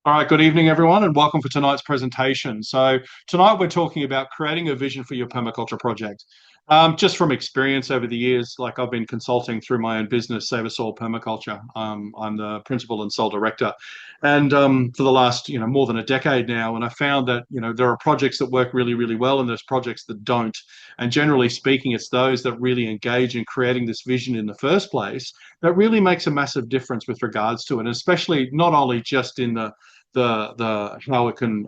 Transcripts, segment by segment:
All right, good evening, everyone, and welcome for tonight's presentation. So, tonight we're talking about creating a vision for your permaculture project. Just from experience over the years, like I've been consulting through my own business, Save a Soil Permaculture. I'm the principal and sole director, and for the last, more than a decade now. And I found that there are projects that work really, really well, and there's projects that don't. And generally speaking, it's those that really engage in creating this vision in the first place that really makes a massive difference with regards to it, and especially not only just in the how it can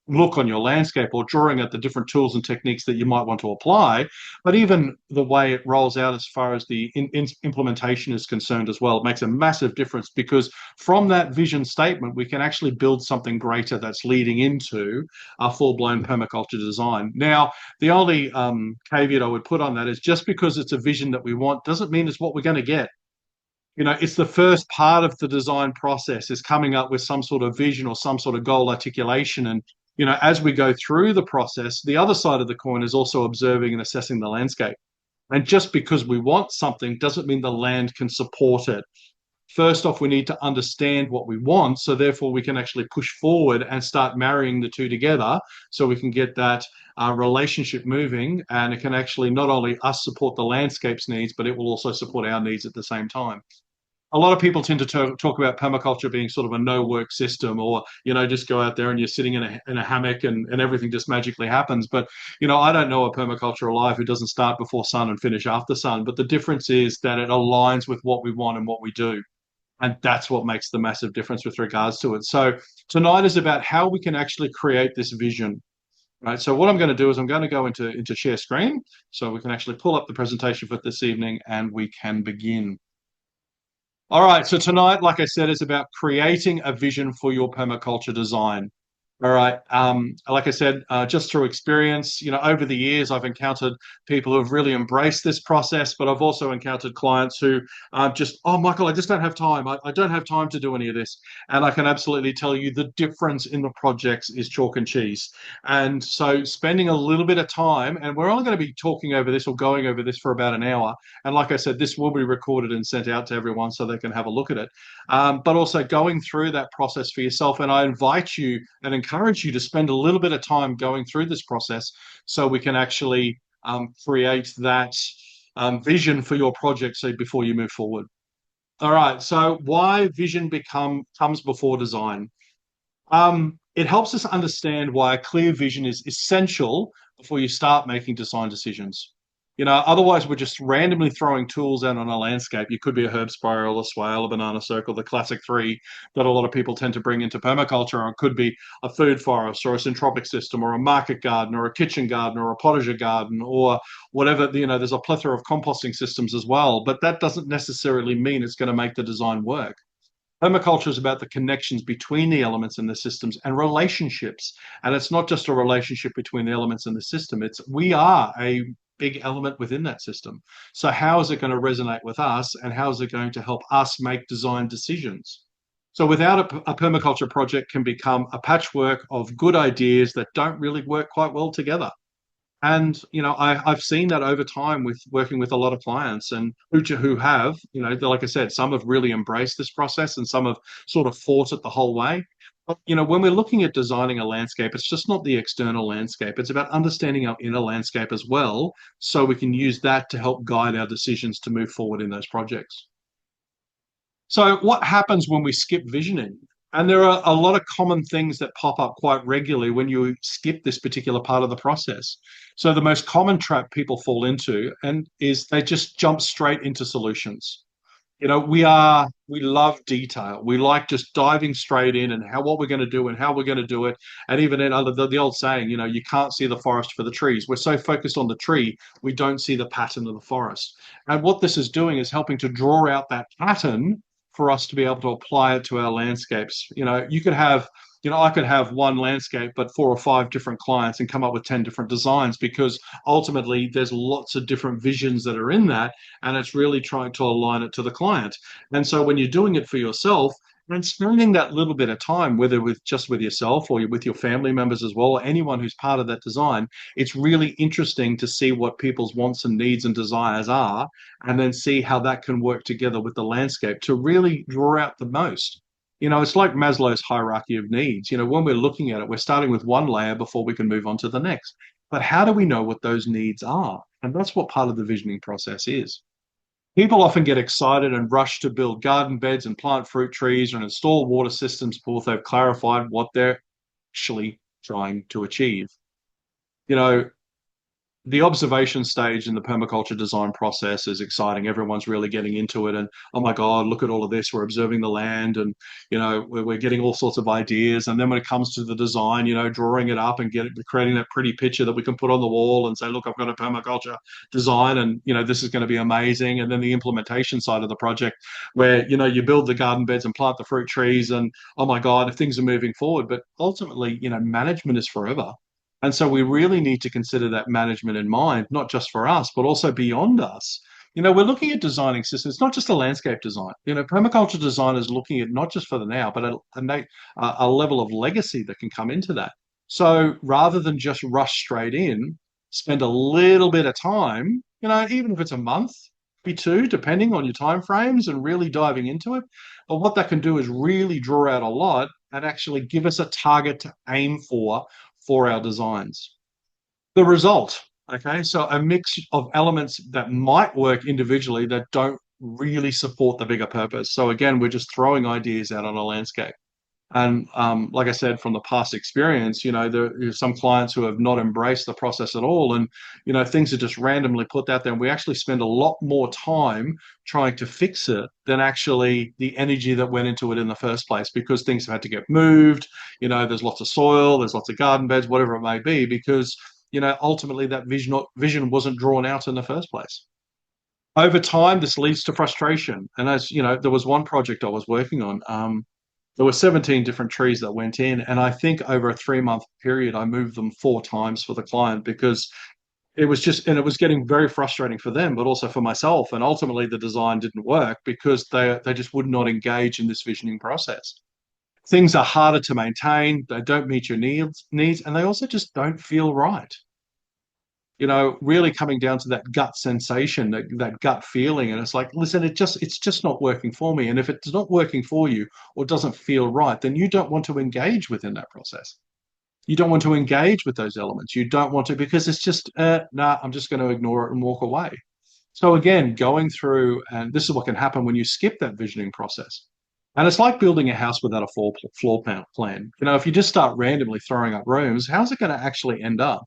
look on your landscape or drawing at the different tools and techniques that you might want to apply, but even the way it rolls out as far as the implementation is concerned as well. It makes a massive difference because from that vision statement, we can actually build something greater that's leading into a full-blown permaculture design. Now, the only caveat I would put on that is just because it's a vision that we want doesn't mean it's what we're going to get. It's the first part of the design process is coming up with some sort of vision or some sort of goal articulation. And, as we go through the process, the other side of the coin is also observing and assessing the landscape. And just because we want something doesn't mean the land can support it. First off, we need to understand what we want. So therefore, we can actually push forward and start marrying the two together so we can get that relationship moving. And it can actually not only us support the landscape's needs, but it will also support our needs at the same time. A lot of people tend to talk about permaculture being sort of a no work system, or just go out there and you're sitting in a hammock and everything just magically happens. But I don't know a permaculture alive who doesn't start before sun and finish after sun. But the difference is that it aligns with what we want and what we do, and that's what makes the massive difference with regards to it. So tonight is about how we can actually create this vision. Right. So what I'm going to do is I'm going to go into share screen so we can actually pull up the presentation for this evening and we can begin. All right, so tonight, like I said, is about creating a vision for your permaculture design. All right. Like I said, just through experience, over the years, I've encountered people who have really embraced this process, but I've also encountered clients who just, oh, Michael, I just don't have time. I don't have time to do any of this. And I can absolutely tell you the difference in the projects is chalk and cheese. And so spending a little bit of time, and we're only going to be talking over this or going over this for about an hour. And like I said, this will be recorded and sent out to everyone so they can have a look at it. But also going through that process for yourself. And I invite you and encourage you to spend a little bit of time going through this process so we can actually create that vision for your project so before you move forward. All right, so why vision comes before design? It helps us understand why a clear vision is essential before you start making design decisions. Otherwise we're just randomly throwing tools out on a landscape. You could be a herb spiral, a swale, a banana circle, the classic three that a lot of people tend to bring into permaculture, or it could be a food forest or a syntropic system or a market garden or a kitchen garden or a potager garden or whatever. There's a plethora of composting systems as well, but that doesn't necessarily mean it's going to make the design work. Permaculture is about the connections between the elements and the systems and relationships. And it's not just a relationship between the elements and the system. We are a big element within that system. So how is it going to resonate with us, and how is it going to help us make design decisions? So without a permaculture project can become a patchwork of good ideas that don't really work quite well together. And I've seen that over time with working with a lot of clients, and who have, like I said, some have really embraced this process and some have sort of fought it the whole way. But when we're looking at designing a landscape, it's just not the external landscape. It's about understanding our inner landscape as well, so we can use that to help guide our decisions to move forward in those projects. So what happens when we skip visioning? And there are a lot of common things that pop up quite regularly when you skip this particular part of the process. So the most common trap people fall into is they just jump straight into solutions. We love detail. We like just diving straight in and what we're going to do and how we're going to do it. And even in the old saying, you can't see the forest for the trees. We're so focused on the tree, we don't see the pattern of the forest. And what this is doing is helping to draw out that pattern for us to be able to apply it to our landscapes. I could have one landscape, but 4 or 5 different clients and come up with 10 different designs, because ultimately there's lots of different visions that are in that, and it's really trying to align it to the client. And so when you're doing it for yourself, and spending that little bit of time, whether with yourself or with your family members as well, or anyone who's part of that design, it's really interesting to see what people's wants and needs and desires are, and then see how that can work together with the landscape to really draw out the most. It's like Maslow's hierarchy of needs. When we're looking at it, we're starting with one layer before we can move on to the next. But how do we know what those needs are? And that's what part of the visioning process is. People often get excited and rush to build garden beds and plant fruit trees and install water systems before they've clarified what they're actually trying to achieve. You know, the observation stage in the permaculture design process is exciting. Everyone's really getting into it, and oh my God, look at all of this. We're observing the land, and we're getting all sorts of ideas. And then when it comes to the design, drawing it up and creating that pretty picture that we can put on the wall and say, look, I've got a permaculture design, and this is going to be amazing. And then the implementation side of the project, where you build the garden beds and plant the fruit trees, and oh my God, if things are moving forward. But ultimately, management is forever. And so we really need to consider that management in mind, not just for us, but also beyond us. We're looking at designing systems, not just a landscape design. Permaculture design is looking at not just for the now, but a level of legacy that can come into that. So rather than just rush straight in, spend a little bit of time, even if it's a month, be two, depending on your time frames, and really diving into it. But what that can do is really draw out a lot and actually give us a target to aim for our designs. The result, okay, so a mix of elements that might work individually that don't really support the bigger purpose. So again, we're just throwing ideas out on a landscape. And like I said, from the past experience, there are some clients who have not embraced the process at all. And, things are just randomly put out there. And we actually spend a lot more time trying to fix it than actually the energy that went into it in the first place, because things have had to get moved. There's lots of soil, there's lots of garden beds, whatever it may be, because, ultimately that vision wasn't drawn out in the first place. Over time, this leads to frustration. And as there was one project I was working on. There were 17 different trees that went in, and I think over a 3-month period, I moved them 4 times for the client, because it was getting very frustrating for them, but also for myself. And ultimately, the design didn't work because they just would not engage in this visioning process. Things are harder to maintain. They don't meet your needs, and they also just don't feel right. Really coming down to that gut sensation, that gut feeling. And it's like, listen, it's just not working for me. And if it's not working for you or doesn't feel right, then you don't want to engage within that process. You don't want to engage with those elements. You don't want to, because it's just, nah, I'm just going to ignore it and walk away. So again, going through, and this is what can happen when you skip that visioning process. And it's like building a house without a floor plan. If you just start randomly throwing up rooms, how's it going to actually end up?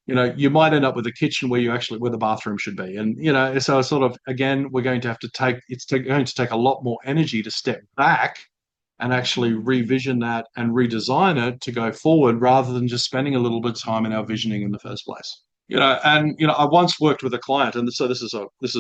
You might end up with a kitchen where the bathroom should be. And, so sort of, again, we're going to have to going to take a lot more energy to step back and actually revision that and redesign it to go forward, rather than just spending a little bit of time in our visioning in the first place. I once worked with a client, and so this is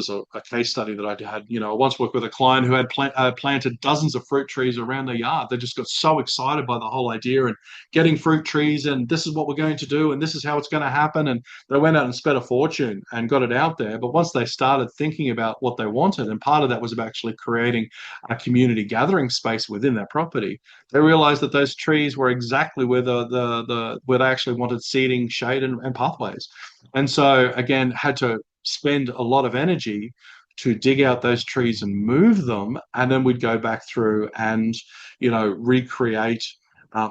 a case study that I had. I once worked with a client who had planted dozens of fruit trees around their yard. They just got so excited by the whole idea and getting fruit trees, and this is what we're going to do, and this is how it's going to happen. And they went out and spent a fortune and got it out there. But once they started thinking about what they wanted, and part of that was about actually creating a community gathering space within their property, they realized that those trees were exactly where where they actually wanted seating, shade, and pathways. And so, again, had to spend a lot of energy to dig out those trees and move them. And then we'd go back through and, recreate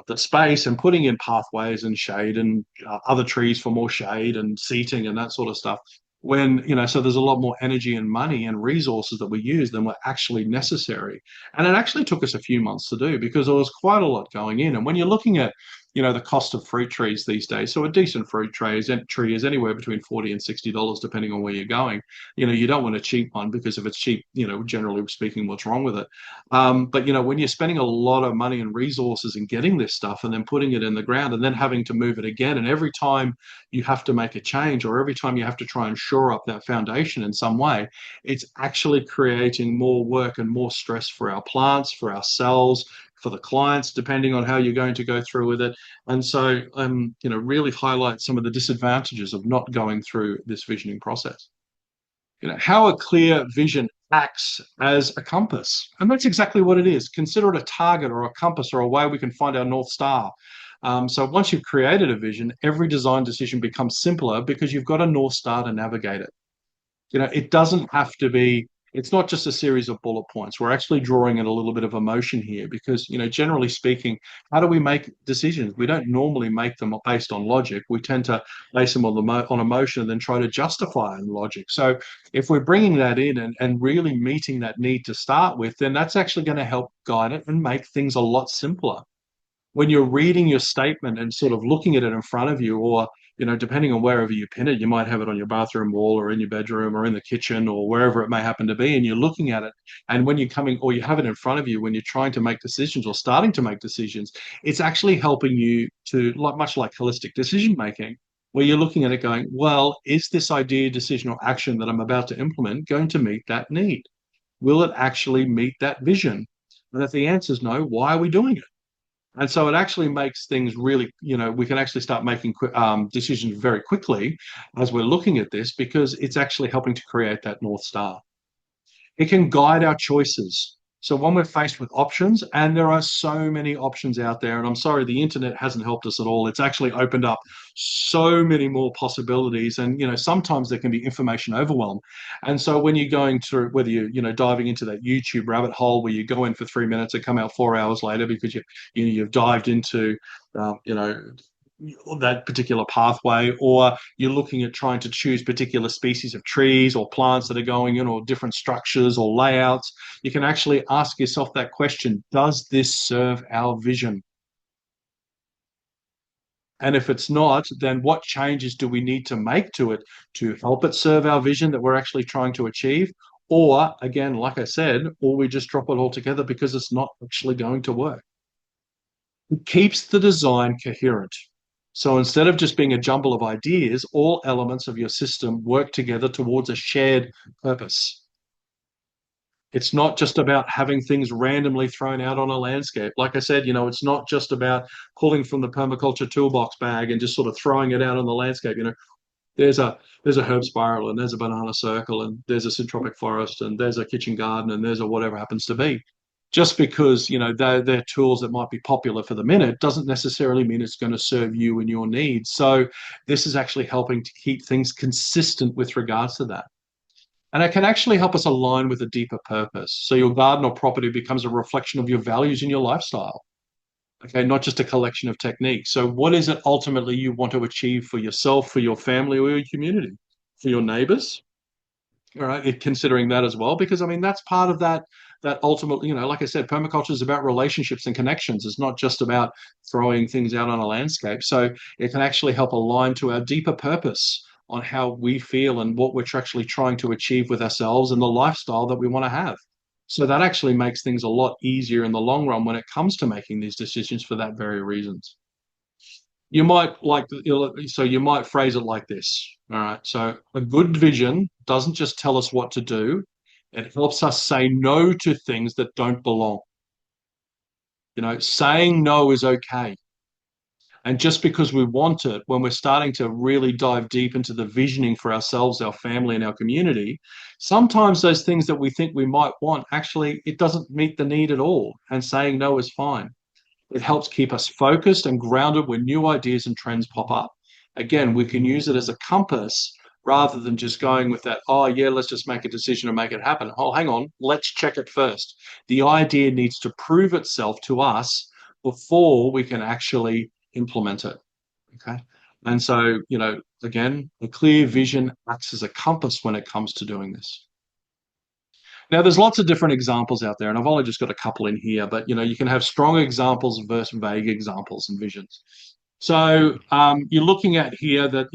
the space, and putting in pathways and shade, and other trees for more shade and seating and that sort of stuff. So there's a lot more energy and money and resources that we use than were actually necessary. And it actually took us a few months to do, because there was quite a lot going in. And when you're looking at the cost of fruit trees these days. So a decent tree is anywhere between $40 and $60, depending on where you're going. You don't want a cheap one, because if it's cheap, generally speaking, what's wrong with it? But when you're spending a lot of money and resources in getting this stuff and then putting it in the ground and then having to move it again, and every time you have to make a change, or every time you have to try and shore up that foundation in some way, it's actually creating more work and more stress for our plants, for ourselves, for the clients, depending on how you're going to go through with it. And so, really highlight some of the disadvantages of not going through this visioning process. How a clear vision acts as a compass. And that's exactly what it is. Consider it a target or a compass or a way we can find our North Star. So once you've created a vision, every design decision becomes simpler, because you've got a North Star to navigate it. It doesn't have to be It's not just a series of bullet points. We're actually drawing in a little bit of emotion here because, generally speaking, how do we make decisions? We don't normally make them based on logic. We tend to base them on emotion and then try to justify in logic. So if we're bringing that in and really meeting that need to start with, then that's actually going to help guide it and make things a lot simpler when you're reading your statement and sort of looking at it in front of you, or depending on wherever you pin it, you might have it on your bathroom wall or in your bedroom or in the kitchen or wherever it may happen to be, and you're looking at it. And when you're coming, or you have it in front of you when you're trying to make decisions or starting to make decisions, it's actually helping you to, like, much like holistic decision making, where you're looking at it going, well, is this idea, decision, or action that I'm about to implement going to meet that need? Will it actually meet that vision? And if the answer is no, why are we doing it? And so it actually makes things really, we can actually start making decisions very quickly as we're looking at this, because it's actually helping to create that North Star. It can guide our choices. So when we're faced with options, and there are so many options out there, and I'm sorry, the internet hasn't helped us at all. It's actually opened up so many more possibilities, and sometimes there can be information overwhelm. And so when you're going through, whether you're diving into that YouTube rabbit hole where you go in for 3 minutes and come out 4 hours later because you've dived into that particular pathway, or you're looking at trying to choose particular species of trees or plants that are going in, or different structures or layouts, you can actually ask yourself that question: does this serve our vision? And if it's not, then what changes do we need to make to it to help it serve our vision that we're actually trying to achieve? Or again, like I said, or we just drop it altogether because it's not actually going to work. It keeps the design coherent. So instead of just being a jumble of ideas, all elements of your system work together towards a shared purpose. It's not just about having things randomly thrown out on a landscape. Like I said, it's not just about pulling from the permaculture toolbox bag and just sort of throwing it out on the landscape. There's a herb spiral, and there's a banana circle, and there's a syntropic forest, and there's a kitchen garden, and there's a whatever happens to be. Just because they're tools that might be popular for the minute doesn't necessarily mean it's going to serve you and your needs. So this is actually helping to keep things consistent with regards to that. And it can actually help us align with a deeper purpose. So your garden or property becomes a reflection of your values and your lifestyle. Okay, not just a collection of techniques. So what is it ultimately you want to achieve for yourself, for your family, or your community, for your neighbors? All right, considering that as well, because I mean that's part of that ultimate, like I said, permaculture is about relationships and connections. It's not just about throwing things out on a landscape. So it can actually help align to our deeper purpose on how we feel and what we're actually trying to achieve with ourselves and the lifestyle that we want to have. So that actually makes things a lot easier in the long run when it comes to making these decisions for that very reasons. You might phrase it like this. All right. So a good vision doesn't just tell us what to do. It helps us say no to things that don't belong. Saying no is okay. And just because we want it, when we're starting to really dive deep into the visioning for ourselves, our family, and our community, sometimes those things that we think we might want, actually, it doesn't meet the need at all. And saying no is fine. It helps keep us focused and grounded when new ideas and trends pop up. Again, we can use it as a compass rather than just going with that, oh, yeah, let's just make a decision and make it happen. Oh, hang on, let's check it first. The idea needs to prove itself to us before we can actually implement it. Okay. And so, again, a clear vision acts as a compass when it comes to doing this. Now, there's lots of different examples out there, and I've only just got a couple in here, but you can have strong examples versus vague examples and visions. So you're looking at here that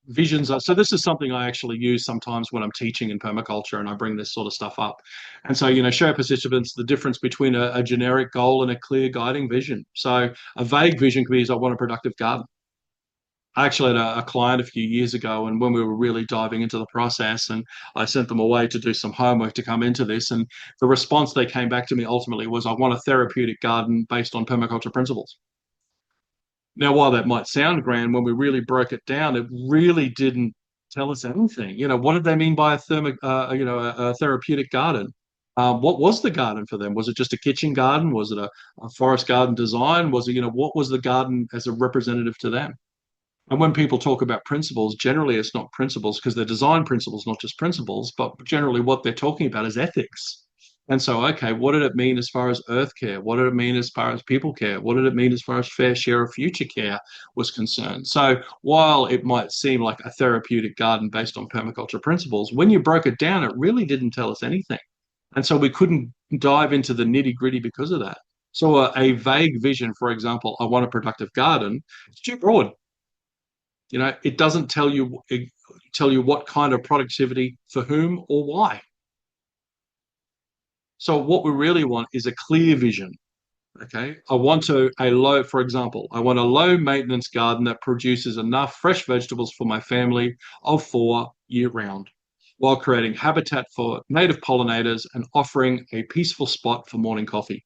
visions are. So this is something I actually use sometimes when I'm teaching in permaculture, and I bring this sort of stuff up. And so show participants the difference between a generic goal and a clear guiding vision. So a vague vision could be, I want a productive garden. I actually had a client a few years ago, and when we were really diving into the process, and I sent them away to do some homework to come into this, and the response they came back to me ultimately was, I want a therapeutic garden based on permaculture principles. Now, while that might sound grand, when we really broke it down, it really didn't tell us anything. What did they mean by a therapeutic garden? What was the garden for them? Was it just a kitchen garden? Was it a forest garden design? Was it, what was the garden as a representative to them? And when people talk about principles, generally it's not principles because they're design principles, not just principles, but generally what they're talking about is ethics. And so, okay, what did it mean as far as earth care? What did it mean as far as people care? What did it mean as far as fair share of future care was concerned? So, while it might seem like a therapeutic garden based on permaculture principles, when you broke it down, it really didn't tell us anything. And so we couldn't dive into the nitty gritty because of that. So, a vague vision, for example, I want a productive garden, it's too broad. It doesn't tell you what kind of productivity for whom or why. So what we really want is a clear vision. Okay, I want a low, for example, I want a low maintenance garden that produces enough fresh vegetables for my family of four year round, while creating habitat for native pollinators and offering a peaceful spot for morning coffee.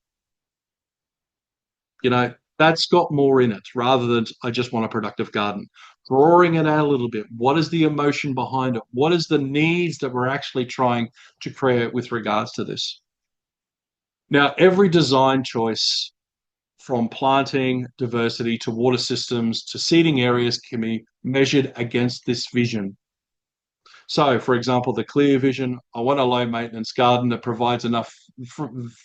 That's got more in it rather than I just want a productive garden. Drawing it out a little bit. What is the emotion behind it? What is the needs that we're actually trying to create with regards to this? Now, every design choice from planting diversity to water systems to seeding areas can be measured against this vision. So, for example, the clear vision, I want a low maintenance garden that provides enough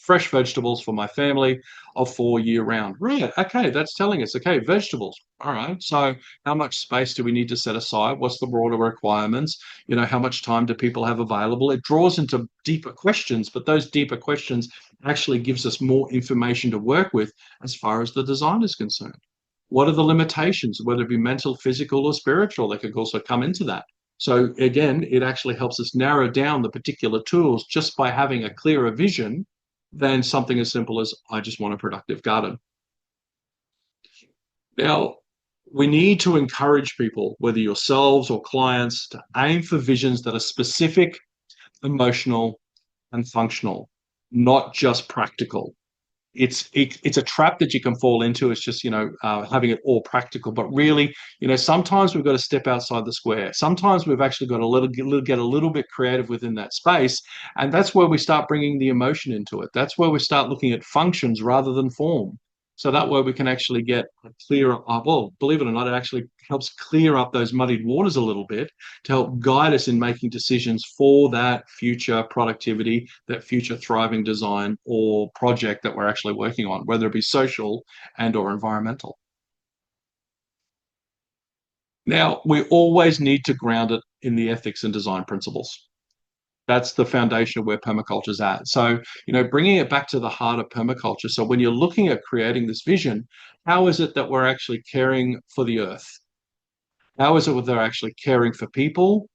fresh vegetables for my family of 4 year round. Right. Okay. That's telling us, okay, vegetables. All right. So, how much space do we need to set aside? What's the broader requirements? How much time do people have available? It draws into deeper questions, but those deeper questions actually gives us more information to work with as far as the design is concerned. What are the limitations, whether it be mental, physical, or spiritual? They could also come into that. So again, it actually helps us narrow down the particular tools just by having a clearer vision than something as simple as I just want a productive garden. Now, we need to encourage people, whether yourselves or clients, to aim for visions that are specific, emotional, and functional, not just practical. It's a trap that you can fall into. It's just having it all practical, but really, sometimes we've got to step outside the square. Sometimes we've actually got to get a little bit creative within that space, and that's where we start bringing the emotion into it. That's where we start looking at functions rather than form. So that way we can actually get a clearer. Well, believe it or not, it actually helps clear up those muddied waters a little bit to help guide us in making decisions for that future productivity, that future thriving design or project that we're actually working on, whether it be social and or environmental. Now, we always need to ground it in the ethics and design principles. That's the foundation of where permaculture is at. So, bringing it back to the heart of permaculture. So, when you're looking at creating this vision, how is it that we're actually caring for the earth? How is it that they're actually caring for people?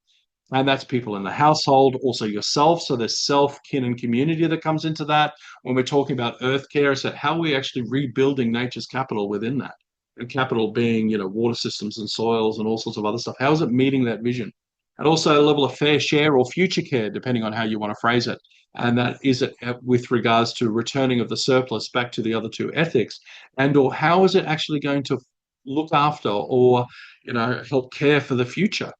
And that's people in the household, also yourself. So there's self, kin, and community that comes into that. When we're talking about earth care, so how are we actually rebuilding nature's capital within that? And capital being, water systems and soils and all sorts of other stuff. How is it meeting that vision? And also a level of fair share or future care, depending on how you want to phrase it. And that is it with regards to returning of the surplus back to the other two ethics. And or how is it actually going to look after or, help care for the future?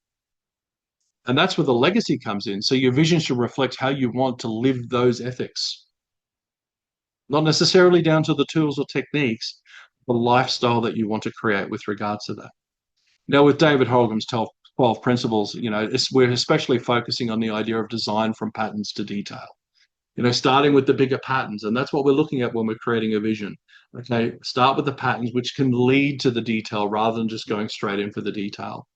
And that's where the legacy comes in. So your vision should reflect how you want to live those ethics, not necessarily down to the tools or techniques, the lifestyle that you want to create with regards to that. Now, with David Holgram's 12 principles, we're especially focusing on the idea of design from patterns to detail. Starting with the bigger patterns, and that's what we're looking at when we're creating a vision. Okay, start with the patterns, which can lead to the detail rather than just going straight in for the detail.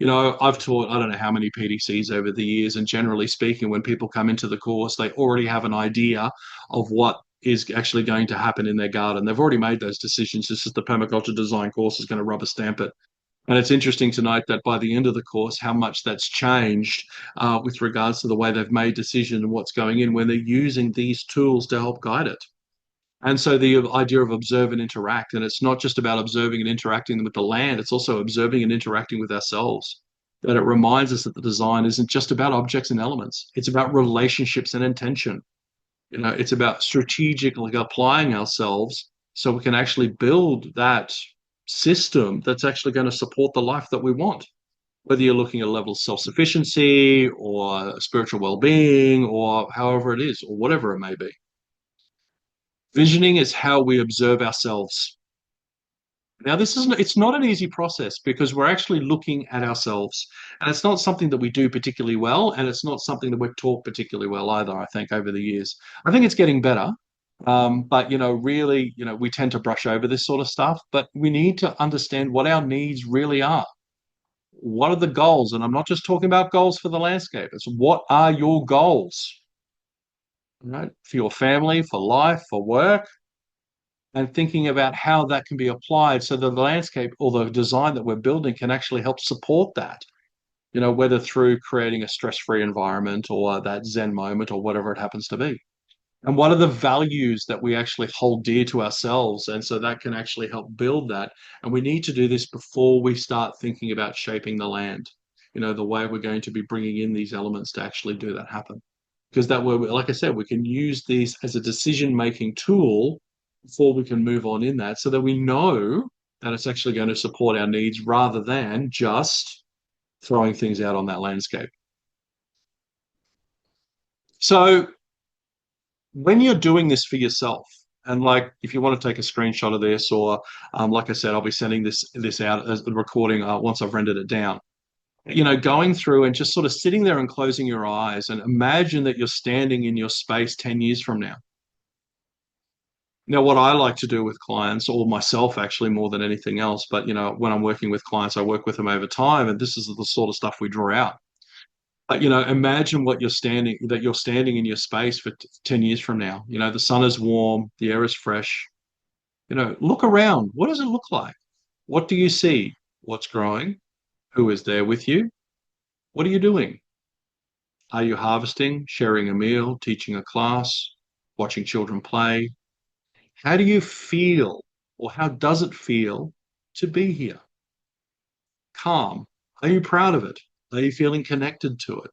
I've taught, I don't know how many PDCs over the years, and generally speaking, when people come into the course, they already have an idea of what is actually going to happen in their garden. They've already made those decisions. This is the permaculture design course is going to rubber stamp it. And it's interesting to note that by the end of the course, how much that's changed with regards to the way they've made decisions and what's going in when they're using these tools to help guide it. And so the idea of observe and interact, and it's not just about observing and interacting with the land, it's also observing and interacting with ourselves. That it reminds us that the design isn't just about objects and elements, it's about relationships and intention. It's about strategically applying ourselves so we can actually build that system that's actually going to support the life that we want. Whether you're looking at a level of self-sufficiency or spiritual well-being or however it is, or whatever it may be. Visioning is how we observe ourselves. Now, it's not an easy process because we're actually looking at ourselves, and it's not something that we do particularly well, and it's not something that we're taught particularly well either, I think, over the years. I think it's getting better. But really, we tend to brush over this sort of stuff, but we need to understand what our needs really are. What are the goals? And I'm not just talking about goals for the landscape. It's what are your goals, right? For your family, for life, for work, and thinking about how that can be applied so that the landscape or the design that we're building can actually help support that, whether through creating a stress-free environment or that Zen moment or whatever it happens to be. And what are the values that we actually hold dear to ourselves? And so that can actually help build that. And we need to do this before we start thinking about shaping the land, the way we're going to be bringing in these elements to actually do that happen. Because that way, like I said, we can use these as a decision-making tool before we can move on in that so that we know that it's actually going to support our needs rather than just throwing things out on that landscape. So when you're doing this for yourself, and like if you want to take a screenshot of this, or like I said, I'll be sending this out as the recording once I've rendered it down. Going through and just sort of sitting there and closing your eyes and imagine that you're standing in your space 10 years from now. Now, what I like to do with clients, or myself actually more than anything else, but when I'm working with clients, I work with them over time, and this is the sort of stuff we draw out. But imagine that you're standing in your space for 10 years from now. The sun is warm, the air is fresh. Look around. What does it look like? What do you see? What's growing? Who is there with you? What are you doing? Are you harvesting, sharing a meal, teaching a class, watching children play? How do you feel, or how does it feel to be here? Calm. Are you proud of it? Are you feeling connected to it?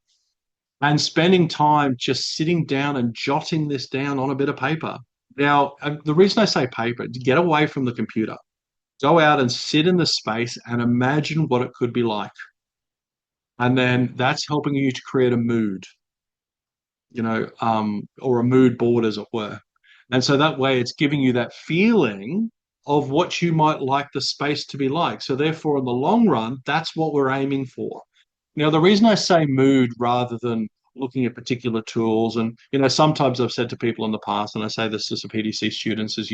And spending time just sitting down and jotting this down on a bit of paper. Now, the reason I say paper, to get away from the computer, go out and sit in the space and imagine what it could be like. And then that's helping you to create a mood, or a mood board, as it were. And so that way it's giving you that feeling of what you might like the space to be like. So therefore, in the long run, that's what we're aiming for. Now, the reason I say mood rather than looking at particular tools, and sometimes I've said to people in the past, and I say this to some PDC students, is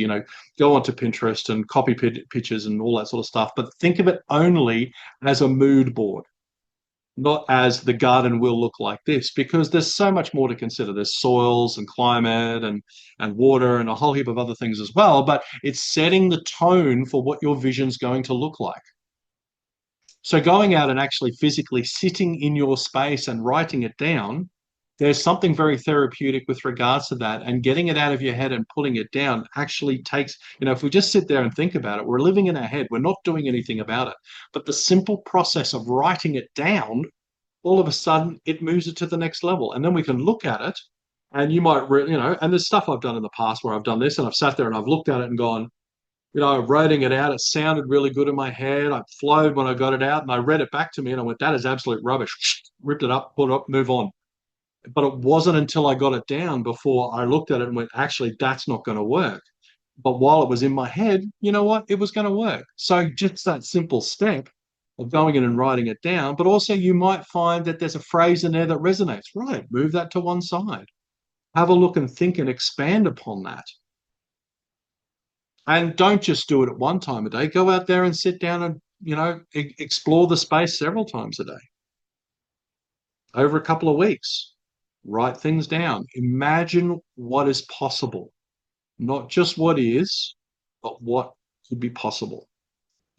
go onto Pinterest and copy pictures and all that sort of stuff, but think of it only as a mood board, not as the garden will look like this, because there's so much more to consider. There's soils and climate and water and a whole heap of other things as well, but it's setting the tone for what your vision's going to look like. So going out and actually physically sitting in your space and writing it down, there's something very therapeutic with regards to that. And getting it out of your head and pulling it down actually takes, if we just sit there and think about it, we're living in our head. We're not doing anything about it. But the simple process of writing it down, all of a sudden, it moves it to the next level. And then we can look at it, and you might, and there's stuff I've done in the past where I've done this and I've sat there and I've looked at it and gone, writing it out, it sounded really good in my head. I flowed when I got it out, and I read it back to me and I went, that is absolute rubbish. Ripped it up, put it up, move on. But it wasn't until I got it down before I looked at it and went, actually, that's not going to work. But while it was in my head, you know what? It was going to work. So just that simple step of going in and writing it down, but also you might find that there's a phrase in there that resonates. Right, move that to one side. Have a look and think and expand upon that. And don't just do it at one time a day. Go out there and sit down and, explore the space several times a day over a couple of weeks. Write things down. Imagine what is possible, not just what is, but what could be possible.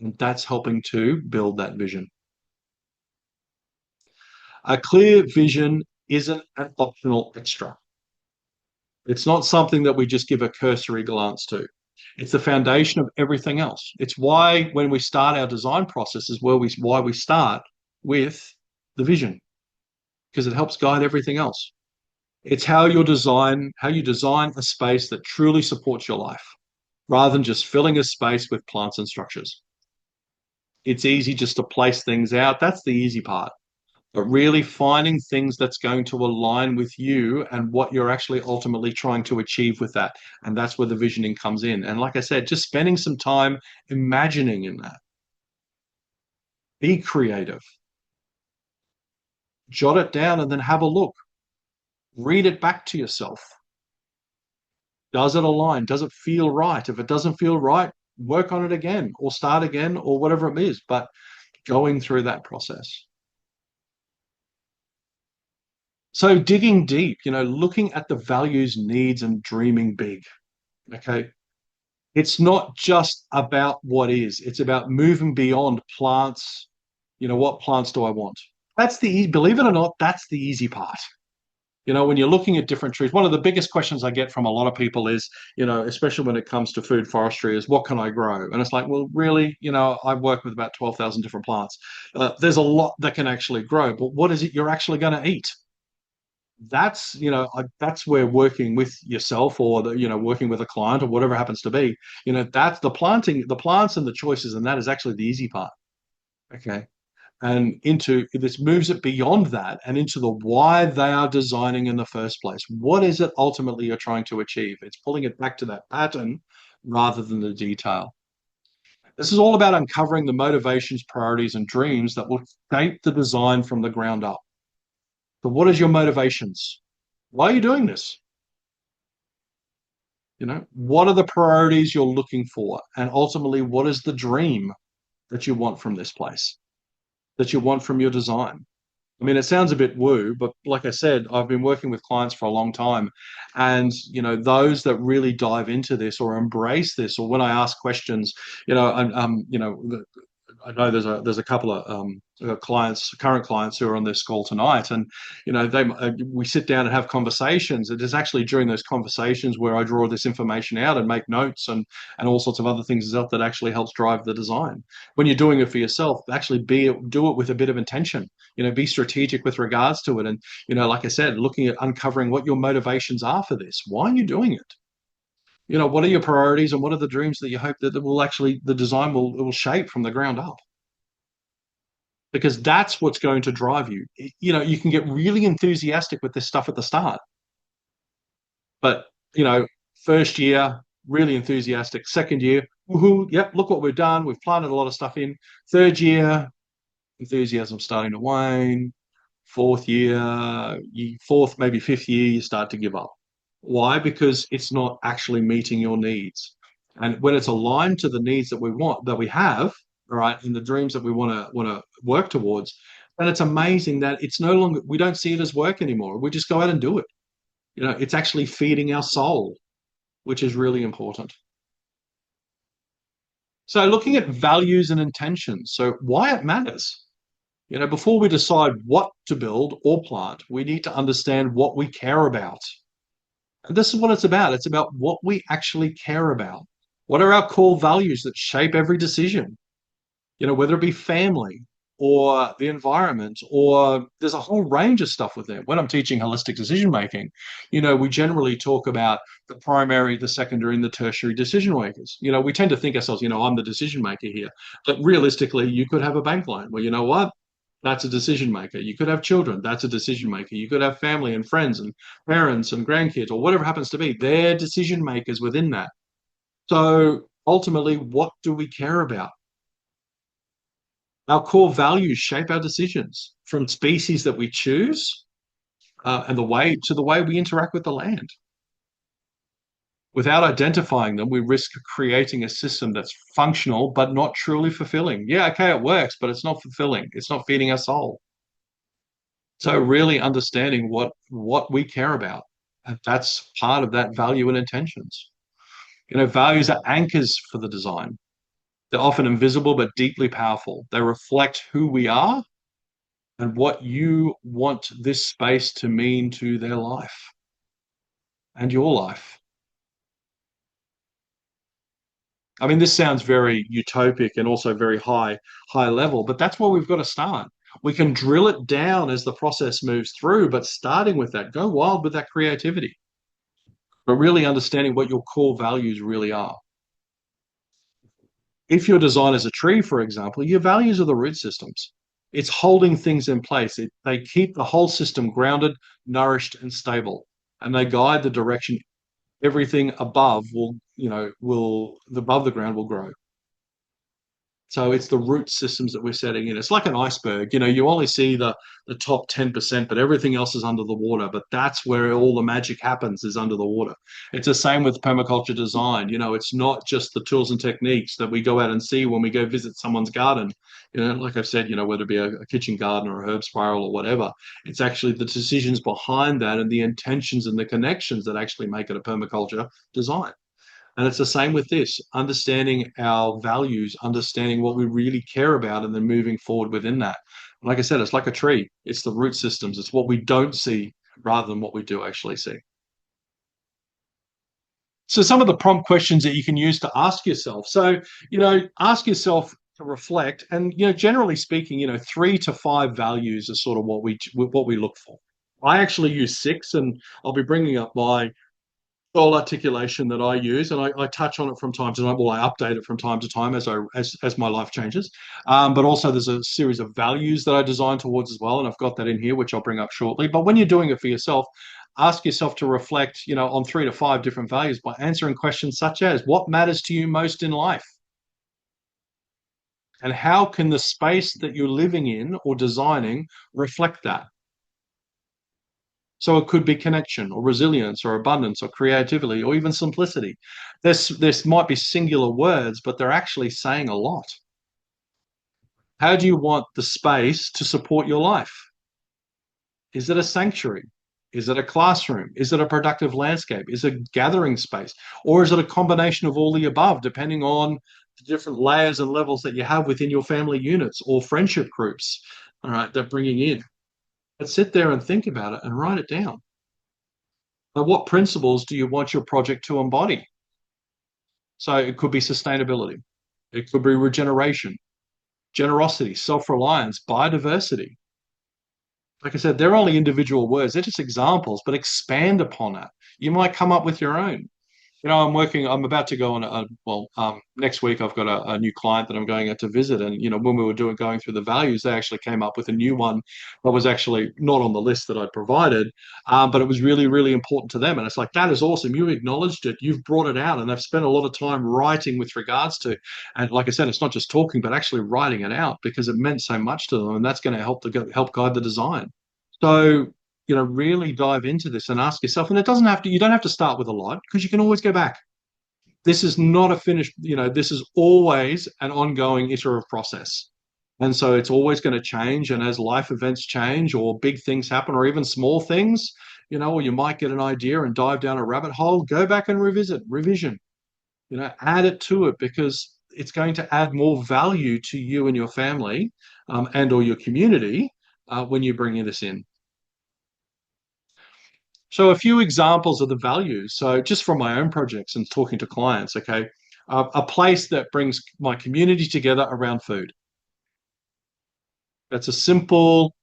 And that's helping to build that vision. A clear vision isn't an optional extra. It's not something that we just give a cursory glance to. It's the foundation of everything else. It's why when we start our design process is why we start with the vision, because it helps guide everything else. It's how you design a space that truly supports your life, rather than just filling a space with plants and structures. It's easy just to place things out. That's the easy part. but really finding things that's going to align with you and what you're actually ultimately trying to achieve with that. And that's where the visioning comes in. And like I said, just spending some time imagining in that. Be creative, jot it down, and then have a look. Read it back to yourself. Does it align? Does it feel right? If it doesn't feel right, work on it again or start again or whatever it is. But going through that process. So digging deep, looking at the values, needs, and dreaming big. Okay. It's not just about what is, it's about moving beyond plants. What plants do I want? Believe it or not, that's the easy part. When you're looking at different trees, one of the biggest questions I get from a lot of people is, especially when it comes to food forestry, is what can I grow? And it's like, well, really, I work with about 12,000 different plants. There's a lot that can actually grow, but what is it you're actually going to eat? That's where working with yourself or working with a client or whatever happens to be, that's the plants and the choices, and that is actually the easy part. Okay. And into this moves it beyond that and into the why they are designing in the first place. What is it ultimately you're trying to achieve? It's pulling it back to that pattern rather than the detail. This is all about uncovering the motivations, priorities, and dreams that will shape the design from the ground up. So what is your motivations? Why are you doing this? What are the priorities you're looking for? And ultimately, what is the dream that you want from this place, that you want from your design? I mean, it sounds a bit woo, but like I said, I've been working with clients for a long time. And, those that really dive into this or embrace this, or when I ask questions, I know there's a couple of current clients who are on this call tonight, and we sit down and have conversations. It is actually during those conversations where I draw this information out and make notes and all sorts of other things that actually helps drive the design. When you're doing it for yourself, actually do it with a bit of intention. Be strategic with regards to it, and like I said, looking at uncovering what your motivations are for this. Why are you doing it? What are your priorities and what are the dreams that you hope that the design will shape from the ground up? Because that's what's going to drive you. You can get really enthusiastic with this stuff at the start, but, first year, really enthusiastic. Second year, woohoo, yep, look what we've done. We've planted a lot of stuff in. Third year, enthusiasm starting to wane. Fourth year, fourth, maybe fifth year, you start to give up. Why? Because it's not actually meeting your needs. And when it's aligned to the needs that we want, that we have, all right, and the dreams that we want to work towards, then it's amazing that it's no longer, we don't see it as work anymore. We just go out and do it. It's actually feeding our soul, which is really important. So looking at values and intentions, so why it matters. Before we decide what to build or plant, we need to understand what we care about. And this is what it's about. It's about what we actually care about. What are our core values that shape every decision? Whether it be family or the environment, or there's a whole range of stuff with it. When I'm teaching holistic decision making, we generally talk about the primary, the secondary, and the tertiary decision makers. We tend to think ourselves, I'm the decision maker here. But realistically, you could have a bank loan where, what? That's a decision maker. You could have children. That's a decision maker. You could have family and friends and parents and grandkids or whatever happens to be. They're decision makers within that. So ultimately, what do we care about? Our core values shape our decisions from species that we choose and the way we interact with the land. Without identifying them, we risk creating a system that's functional but not truly fulfilling. Yeah, okay, it works, but it's not fulfilling. It's not feeding our soul. So really understanding what we care about, and that's part of that value and intentions. Values are anchors for the design. They're often invisible but deeply powerful. They reflect who we are and what you want this space to mean to their life and your life. I mean, this sounds very utopic and also very high level, but that's where we've got to start. We can drill it down as the process moves through, but starting with that, go wild with that creativity, but really understanding what your core values really are. If your design is a tree, for example, your values are the root systems. It's holding things in place. They keep the whole system grounded, nourished, and stable, and they guide the direction. Everything above will above the ground will grow. So it's the root systems that we're setting in. It's like an iceberg. You only see the top 10%, but everything else is under the water. But that's where all the magic happens, is under the water. It's the same with permaculture design. It's not just the tools and techniques that we go out and see when we go visit someone's garden. Like I've said, whether it be a kitchen garden or a herb spiral or whatever, it's actually the decisions behind that and the intentions and the connections that actually make it a permaculture design. And it's the same with this, understanding our values, understanding what we really care about, and then moving forward within that. Like I said, it's like a tree. It's the root systems. It's what we don't see rather than what we do actually see. So some of the prompt questions that you can use to ask yourself. So, ask yourself to reflect, and, generally speaking, 3 to 5 values are sort of what we look for. I actually use 6, and I'll be bringing up my goal articulation that I use, and I touch on it from time to time. Well, I update it from time to time as my life changes. But also, there's a series of values that I design towards as well, and I've got that in here, which I'll bring up shortly. But when you're doing it for yourself, ask yourself to reflect, on 3 to 5 different values by answering questions such as, what matters to you most in life? And how can the space that you're living in or designing reflect that? So it could be connection or resilience or abundance or creativity or even simplicity. This might be singular words, but they're actually saying a lot. How do you want the space to support your life? Is it a sanctuary? Is it a classroom? Is it a productive landscape? Is it a gathering space? Or is it a combination of all the above, depending on the different layers and levels that you have within your family units or friendship groups, all right, they're bringing in? But sit there and think about it and write it down. Now, what principles do you want your project to embody? So it could be sustainability, it could be regeneration, generosity, self-reliance, biodiversity. Like I said, they're only individual words. They're just examples, but expand upon it. You might come up with your own. I'm about to go on next week I've got a new client that I'm going out to visit. And, when we were going through the values, they actually came up with a new one that was actually not on the list that I'd provided, but it was really, really important to them. And it's like, that is awesome. You acknowledged it. You've brought it out, and they've spent a lot of time writing with regards to, and like I said, it's not just talking, but actually writing it out because it meant so much to them. And that's going to help guide the design. So, really dive into this and ask yourself, and you don't have to start with a lot, because you can always go back. This is not a finished, this is always an ongoing iterative process. And so it's always going to change. And as life events change or big things happen, or even small things, or you might get an idea and dive down a rabbit hole, go back and revision, add it to it, because it's going to add more value to you and your family, and or your community, when you bring this in. So a few examples of the values. So just from my own projects and talking to clients, okay, a place that brings my community together around food. That's a simple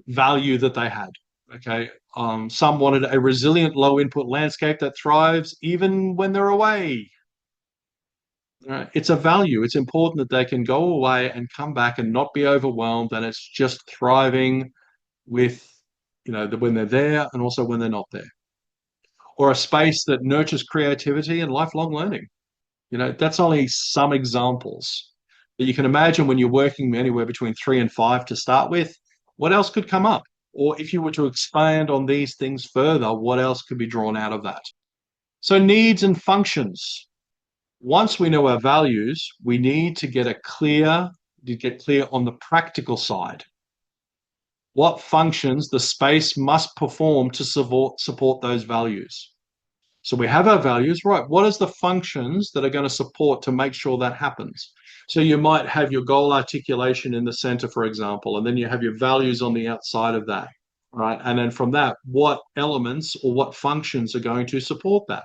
value that they had. Okay. Some wanted a resilient, low input landscape that thrives even when they're away. Right. It's a value. It's important that they can go away and come back and not be overwhelmed, and it's just thriving with, when they're there and also when they're not there. Or a space that nurtures creativity and lifelong learning. That's only some examples. But you can imagine, when you're working anywhere between 3 and 5 to start with, what else could come up? Or if you were to expand on these things further, what else could be drawn out of that? So needs and functions. Once we know our values, we need to get clear on the practical side. What functions the space must perform to support those values. So we have our values, right? What is the functions that are going to support to make sure that happens? So you might have your goal articulation in the center, for example, and then you have your values on the outside of that, right? And then from that, what elements or what functions are going to support that?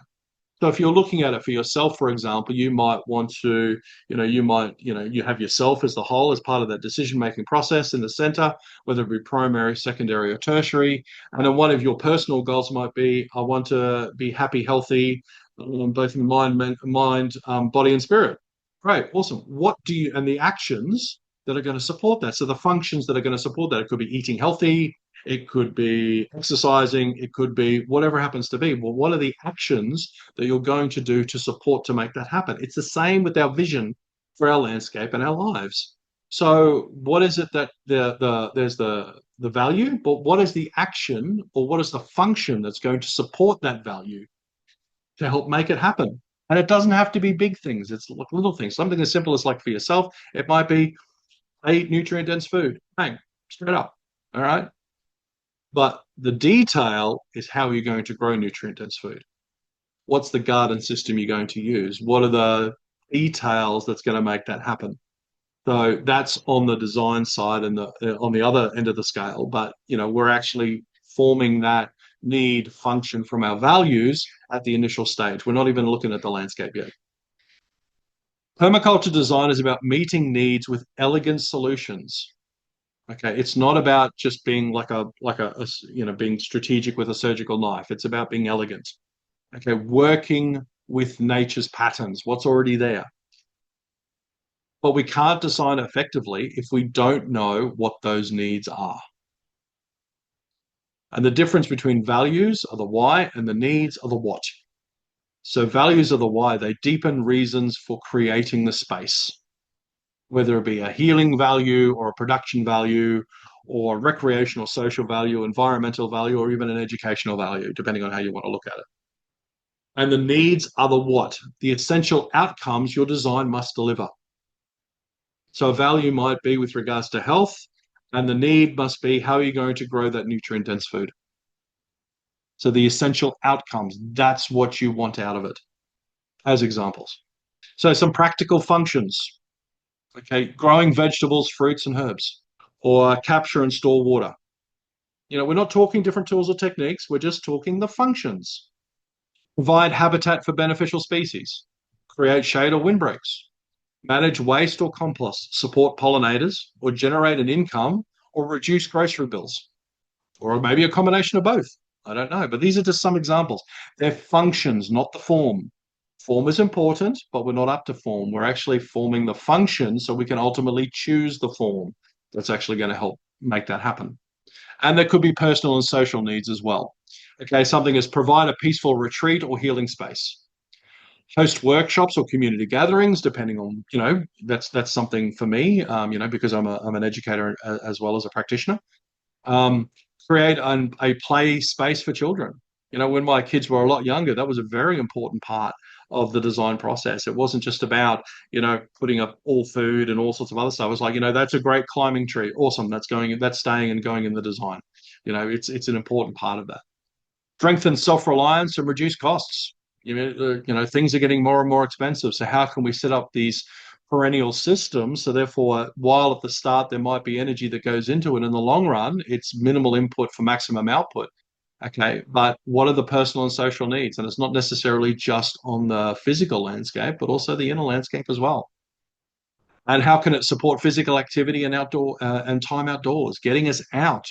So if you're looking at it for yourself, for example, you might want to, you have yourself as the whole, as part of that decision-making process in the center, whether it be primary, secondary, or tertiary. And then one of your personal goals might be, I want to be happy, healthy, both in mind, body, and spirit. Great, awesome. And the actions that are going to support that. So the functions that are going to support that, it could be eating healthy, it could be exercising, it could be whatever happens to be. Well, what are the actions that you're going to do to support to make that happen? It's the same with our vision for our landscape and our lives. So what is it that there's the value, but what is the action or what is the function that's going to support that value to help make it happen? And it doesn't have to be big things. It's like little things. Something as simple as like for yourself, it might be I eat nutrient dense food. Bang, straight up. All right. But the detail is how you're going to grow nutrient dense food. What's the garden system you're going to use? What are the details that's going to make that happen? So that's on the design side and on the other end of the scale. But we're actually forming that need function from our values at the initial stage. We're not even looking at the landscape yet. Permaculture design is about meeting needs with elegant solutions. Okay, it's not about just being being strategic with a surgical knife. It's about being elegant. Okay, working with nature's patterns, what's already there. But we can't design effectively if we don't know what those needs are. And the difference between values are the why and the needs are the what. So values are the why. They deepen reasons for creating the space, whether it be a healing value or a production value or recreational social value, environmental value, or even an educational value, depending on how you want to look at it. And the needs are the what, the essential outcomes your design must deliver. So a value might be with regards to health, and the need must be how are you going to grow that nutrient-dense food? So the essential outcomes, that's what you want out of it, as examples. So some practical functions. Okay, growing vegetables, fruits, and herbs, or capture and store water. We're not talking different tools or techniques. We're just talking the functions. Provide habitat for beneficial species. Create shade or windbreaks. Manage waste or compost. Support pollinators, or generate an income, or reduce grocery bills. Or maybe a combination of both. I don't know. But these are just some examples. They're functions, not the form. Form is important, but we're not up to form. We're actually forming the function so we can ultimately choose the form that's actually going to help make that happen. And there could be personal and social needs as well. Okay, something is provide a peaceful retreat or healing space. Host workshops or community gatherings, depending on, that's something for me, because I'm an educator as well as a practitioner. Create a play space for children. When my kids were a lot younger, that was a very important part of the design process. It wasn't just about, putting up all food and all sorts of other stuff. It was like, that's a great climbing tree. Awesome. That's staying and going in the design. It's an important part of that. Strengthen self-reliance and reduce costs. Things are getting more and more expensive. So how can we set up these perennial systems? So therefore, while at the start there might be energy that goes into it, in the long run, it's minimal input for maximum output. Okay, but what are the personal and social needs? And it's not necessarily just on the physical landscape, but also the inner landscape as well. And how can it support physical activity and outdoor and time outdoors, getting us out?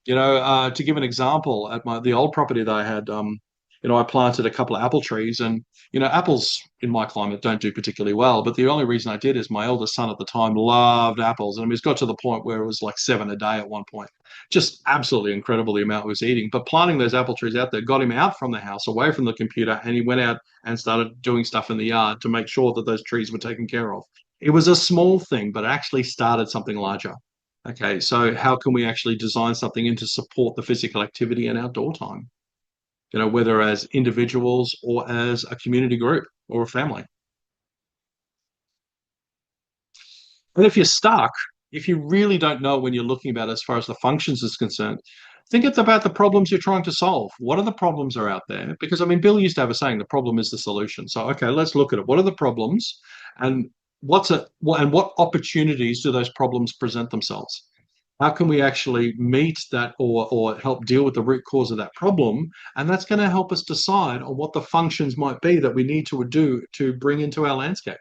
To give an example, at the old property that I had, I planted a couple of apple trees, and apples in my climate don't do particularly well. But the only reason I did is my eldest son at the time loved apples, and he's got to the point where it was like 7 a day at one point. Just absolutely incredible the amount he was eating. But planting those apple trees out there got him out from the house, away from the computer, and he went out and started doing stuff in the yard to make sure that those trees were taken care of. It was a small thing, but it actually started something larger. Okay, so how can we actually design something in to support the physical activity and outdoor time? Whether as individuals or as a community group or a family. And if you're stuck, if you really don't know when you're looking about it as far as the functions is concerned, think it's about the problems you're trying to solve. What are the problems are out there? Because Bill used to have a saying, the problem is the solution. So, okay, let's look at it. What are the problems, and what opportunities do those problems present themselves? How can we actually meet that or help deal with the root cause of that problem? And that's going to help us decide on what the functions might be that we need to do to bring into our landscape.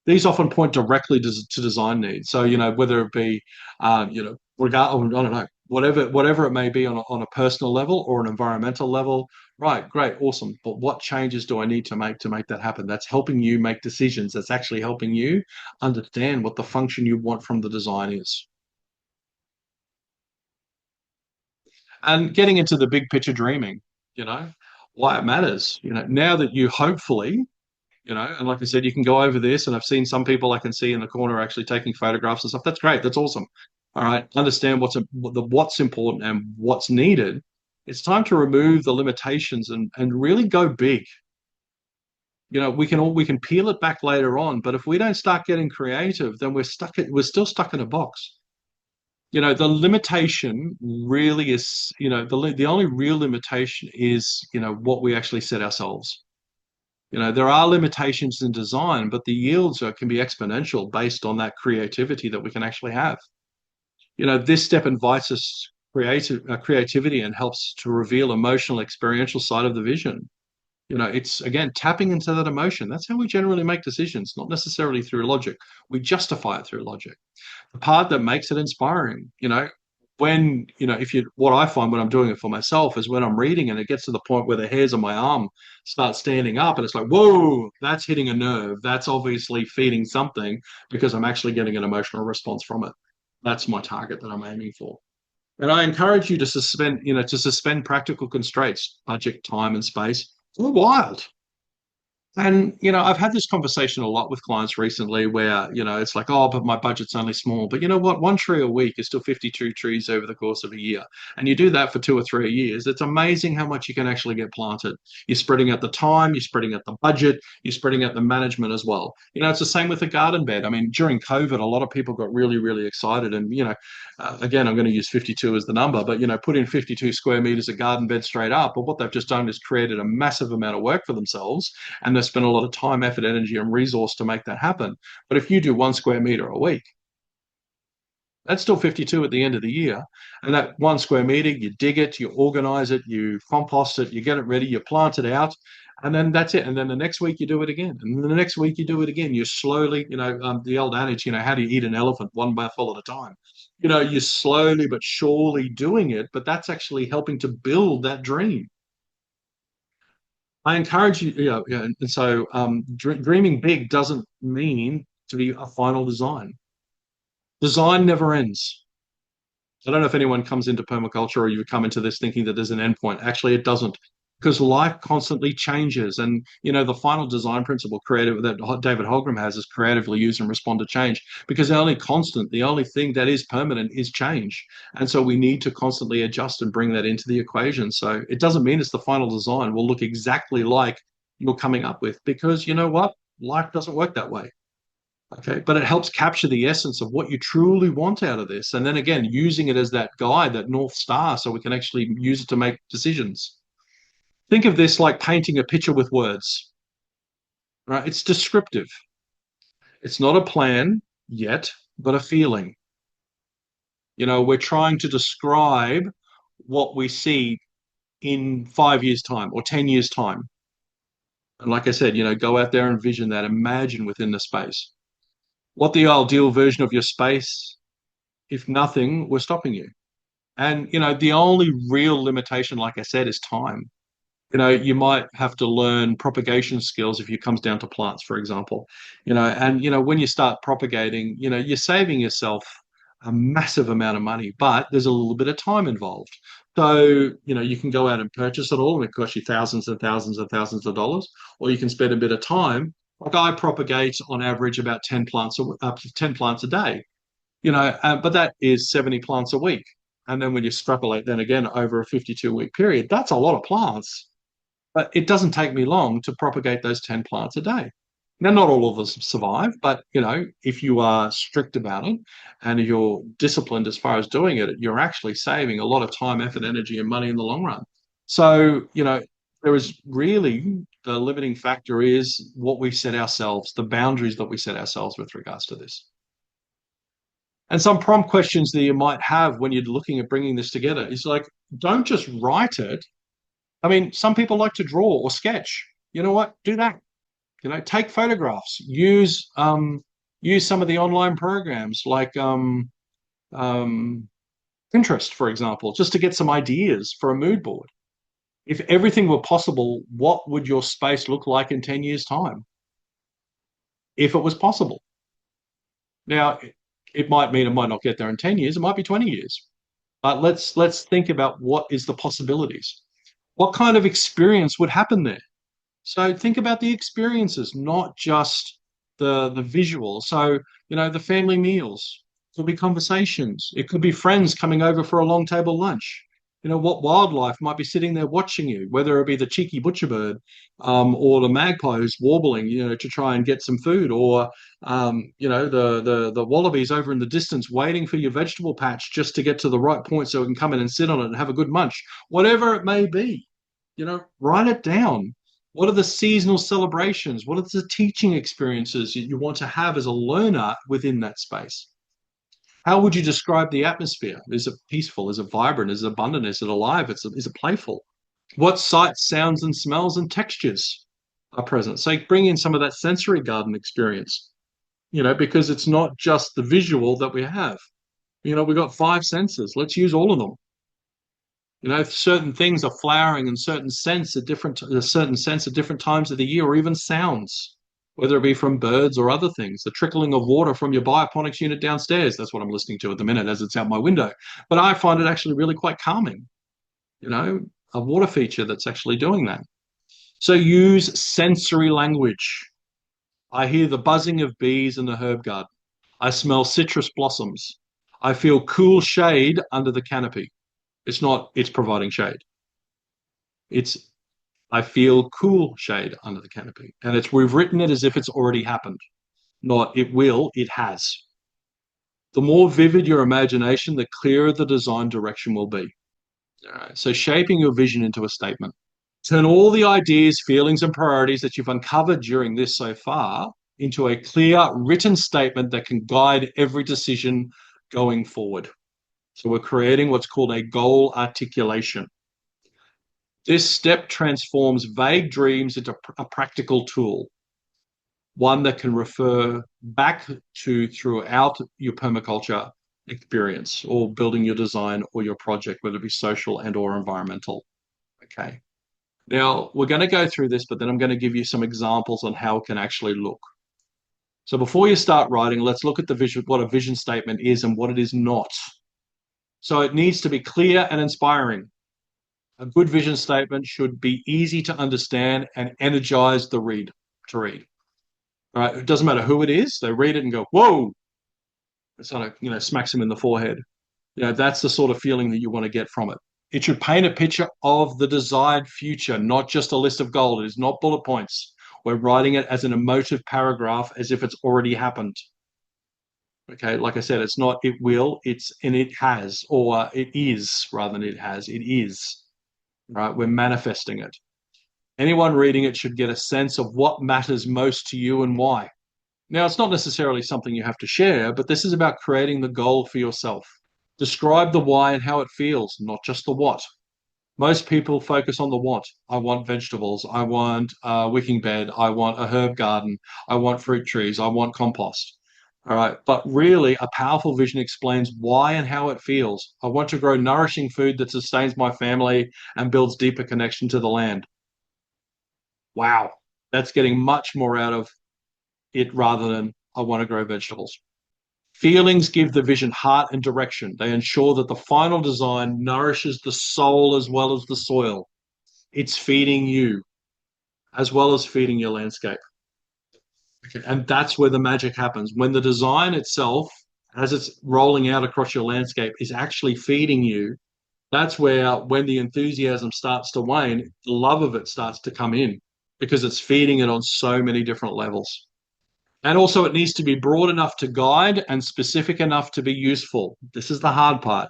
These often point directly to design needs. So, whether it be, I don't know, whatever it may be on a personal level or an environmental level. Right, great, awesome. But what changes do I need to make that happen? That's helping you make decisions. That's actually helping you understand what the function you want from the design is. And getting into the big picture dreaming, you know, why it matters. Now that you hopefully, and like I said, you can go over this, and I've seen some people I can see in the corner actually taking photographs and stuff. That's great. That's awesome. All right, understand what's important and what's needed. It's time to remove the limitations and really go big. We can peel it back later on, but if we don't start getting creative, then we're still stuck in a box. The limitation really is, the only real limitation is, what we actually set ourselves. There are limitations in design, but the yields can be exponential based on that creativity that we can actually have. This step invites us creativity and helps to reveal emotional, experiential side of the vision. It's again tapping into that emotion. That's how we generally make decisions, not necessarily through logic. We justify it through logic. The part that makes it inspiring, when, if you, what I find when I'm doing it for myself is when I'm reading and it gets to the point where the hairs on my arm start standing up and it's like, whoa, that's hitting a nerve. That's obviously feeding something because I'm actually getting an emotional response from it. That's my target that I'm aiming for. And I encourage you to suspend practical constraints, budget, time, and space. It's all wild. And, I've had this conversation a lot with clients recently where, it's like, oh, but my budget's only small. But you know what? One tree a week is still 52 trees over the course of a year. And you do that for 2 or 3 years. It's amazing how much you can actually get planted. You're spreading out the time, you're spreading out the budget, you're spreading out the management as well. It's the same with the garden bed. I mean, during COVID, a lot of people got really, really excited. And, again, I'm going to use 52 as the number, but, put in 52 square meters of garden bed straight up. But what they've just done is created a massive amount of work for themselves, and they've spent a lot of time, effort, energy, and resource to make that happen. But if you do 1 square meter a week, that's still 52 at the end of the year. And that 1 square meter, you dig it, you organize it, you compost it, you get it ready, you plant it out, and then that's it. And then the next week you do it again. And then the next week you do it again. You slowly, the old adage, how do you eat an elephant? One mouthful at a time. You're slowly but surely doing it, but that's actually helping to build that dream. I encourage you, and so dreaming big doesn't mean to be a final design. Design never ends. I don't know if anyone comes into permaculture or you come into this thinking that there's an endpoint. Actually, it doesn't, because life constantly changes. And the final design principle creative that David Holgram has is creatively use and respond to change. Because the only thing that is permanent is change. And so we need to constantly adjust and bring that into the equation. So it doesn't mean it's the final design will look exactly like you're coming up with, because you know what? Life doesn't work that way. Okay, but it helps capture the essence of what you truly want out of this. And then again, using it as that guide, that North Star, so we can actually use it to make decisions. Think of this like painting a picture with words, right? It's descriptive. It's not a plan yet, but a feeling. We're trying to describe what we see in 5 years' time or 10 years' time. And like I said, go out there and vision that, imagine within the space. What the ideal version of your space, if nothing were stopping you. And, the only real limitation, like I said, is time. You might have to learn propagation skills if it comes down to plants, for example. And, when you start propagating, you're saving yourself a massive amount of money, but there's a little bit of time involved. So, you can go out and purchase it all and it costs you thousands and thousands and thousands of dollars, or you can spend a bit of time. Like I propagate on average about 10 plants, up to 10 plants a day, but that is 70 plants a week. And then when you extrapolate then again over a 52-week period, that's a lot of plants. But it doesn't take me long to propagate those 10 plants a day. Now, not all of us survive, but if you are strict about it and you're disciplined as far as doing it, you're actually saving a lot of time, effort, energy, and money in the long run. So, there is really the limiting factor is what we set ourselves, the boundaries that we set ourselves with regards to this. And some prompt questions that you might have when you're looking at bringing this together is like, don't just write it. I mean, some people like to draw or sketch. You know what? Do that. Take photographs. Use some of the online programs like um, Pinterest, for example, just to get some ideas for a mood board. If everything were possible, what would your space look like in 10 years' time? If it was possible. Now, it might mean it might not get there in 10 years, it might be 20 years. But let's think about what is the possibilities. What kind of experience would happen there? So think about the experiences, not just the visual. So, the family meals, it could be conversations. It could be friends coming over for a long table lunch. What wildlife might be sitting there watching you, whether it be the cheeky butcher bird, or the magpie who's warbling, to try and get some food, or the wallabies over in the distance waiting for your vegetable patch just to get to the right point so it can come in and sit on it and have a good munch. Whatever it may be, write it down. What are the seasonal celebrations? What are the teaching experiences you want to have as a learner within that space? How would you describe the atmosphere? Is it peaceful? Is it vibrant? Is it abundant? Is it alive? Is it playful? What sights, sounds, and smells and textures are present? So bring in some of that sensory garden experience, because it's not just the visual that we have. We've got five senses. Let's use all of them. Certain things are flowering and certain scents at different times of the year, or even sounds, whether it be from birds or other things. The trickling of water from your bioponics unit downstairs. That's what I'm listening to at the minute as it's out my window. But I find it actually really quite calming, a water feature that's actually doing that. So use sensory language. I hear the buzzing of bees in the herb garden. I smell citrus blossoms. I feel cool shade under the canopy. It's not, it's providing shade. It's, I feel cool shade under the canopy. And we've written it as if it's already happened. Not it will, it has. The more vivid your imagination, the clearer the design direction will be. All right. So shaping your vision into a statement. Turn all the ideas, feelings, and priorities that you've uncovered during this so far into a clear written statement that can guide every decision going forward. So we're creating what's called a goal articulation. This step transforms vague dreams into a practical tool, one that can refer back to throughout your permaculture experience or building your design or your project, whether it be social and or environmental. Okay. Now, we're going to go through this, but then I'm going to give you some examples on how it can actually look. So before you start writing, let's look at the vision, what a vision statement is and what it is not. So it needs to be clear and inspiring. A good vision statement should be easy to understand and energize the read to read. All right, it doesn't matter who it is; they read it and go, "Whoa!" It sort of smacks them in the forehead. That's the sort of feeling that you want to get from it. It should paint a picture of the desired future, not just a list of goals. It is not bullet points. We're writing it as an emotive paragraph, as if it's already happened. Okay, like I said, it's not it will, it's and it has, or it is rather than it has. It is. Right? We're manifesting it. Anyone reading it should get a sense of what matters most to you and why. Now, it's not necessarily something you have to share, but this is about creating the goal for yourself. Describe the why and how it feels, not just the what. Most people focus on the what. I want vegetables. I want a wicking bed. I want a herb garden. I want fruit trees. I want compost. All right. But really, a powerful vision explains why and how it feels. I want to grow nourishing food that sustains my family and builds deeper connection to the land. Wow. That's getting much more out of it rather than I want to grow vegetables. Feelings give the vision heart and direction. They ensure that the final design nourishes the soul as well as the soil. It's feeding you as well as feeding your landscape. Okay. And that's where the magic happens. When the design itself, as it's rolling out across your landscape, is actually feeding you, that's where, when the enthusiasm starts to wane, the love of it starts to come in because it's feeding it on so many different levels. And also, it needs to be broad enough to guide and specific enough to be useful. This is the hard part.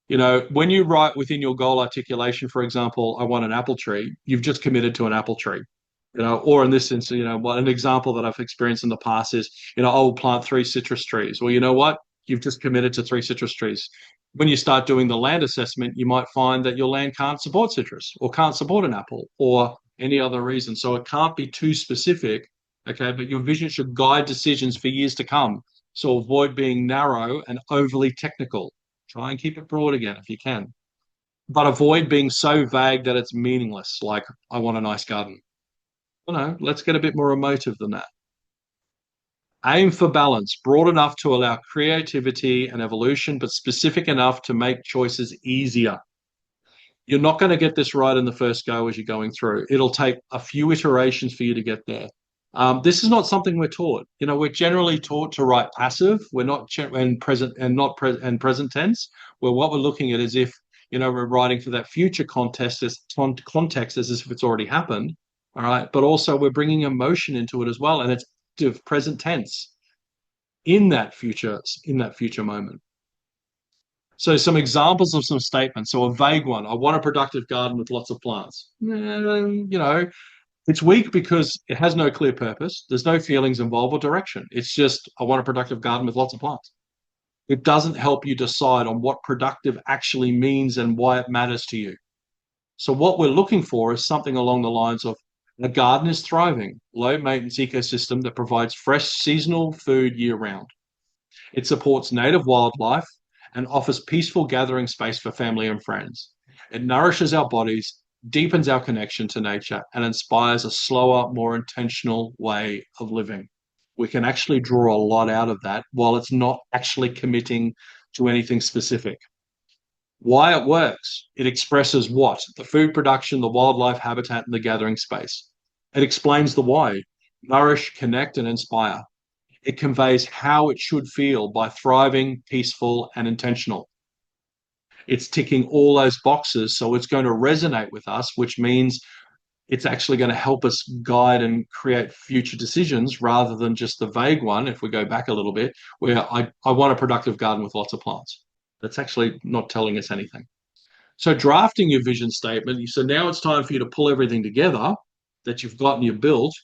When you write within your goal articulation, for example, I want an apple tree, you've just committed to an apple tree. Or in this instance, an example that I've experienced in the past is, I'll plant 3 citrus trees. Well, you know what? You've just committed to 3 citrus trees. When you start doing the land assessment, you might find that your land can't support citrus or can't support an apple or any other reason. So it can't be too specific. Okay, but your vision should guide decisions for years to come. So avoid being narrow and overly technical. Try and keep it broad again if you can, but avoid being so vague that it's meaningless. Like, I want a nice garden. No, let's get a bit more emotive than that. Aim for balance, broad enough to allow creativity and evolution, but specific enough to make choices easier. You're not going to get this right in the first go as you're going through. It'll take a few iterations for you to get there. This is not something we're taught. We're generally taught to write passive. We're not and present and not and present tense. Where what we're looking at is if we're writing for that future context as if it's already happened. All right, but also we're bringing emotion into it as well, and it's present tense in that future moment. So some examples of some statements. So a vague one, I want a productive garden with lots of plants. It's weak because it has no clear purpose. There's no feelings involved or direction. It's just, I want a productive garden with lots of plants. It doesn't help you decide on what productive actually means and why it matters to you. So what we're looking for is something along the lines of a garden is thriving, low maintenance ecosystem that provides fresh seasonal food year round. It supports native wildlife and offers peaceful gathering space for family and friends. It nourishes our bodies, deepens our connection to nature, and inspires a slower, more intentional way of living. We can actually draw a lot out of that while it's not actually committing to anything specific. Why it works. It expresses what? The food production, the wildlife habitat, and the gathering space. It explains the why. Nourish, connect, and inspire. It conveys how it should feel by thriving, peaceful, and intentional. It's ticking all those boxes, so it's going to resonate with us, which means it's actually going to help us guide and create future decisions rather than just the vague one, if we go back a little bit, where I want a productive garden with lots of plants. That's actually not telling us anything. So drafting your vision statement, so now it's time for you to pull everything together that you've got and you've built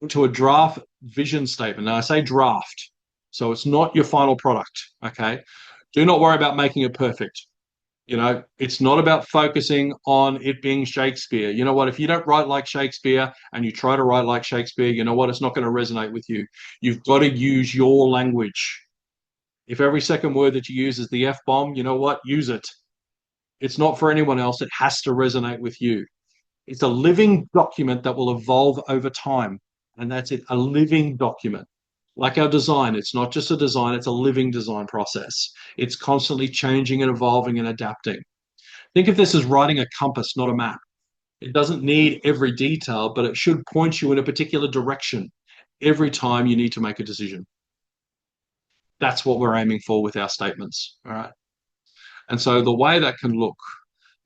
into a draft vision statement. Now I say draft, so it's not your final product, okay? Do not worry about making it perfect. It's not about focusing on it being Shakespeare. You know what? If you don't write like Shakespeare and you try to write like Shakespeare, you know what? It's not going to resonate with you. You've got to use your language. If every second word that you use is the F-bomb, you know what? Use it. It's not for anyone else. It has to resonate with you. It's a living document that will evolve over time. And that's it, a living document. Like our design, it's not just a design, it's a living design process. It's constantly changing and evolving and adapting. Think of this as writing a compass, not a map. It doesn't need every detail, but it should point you in a particular direction every time you need to make a decision. That's what we're aiming for with our statements. All right. And so the way that can look,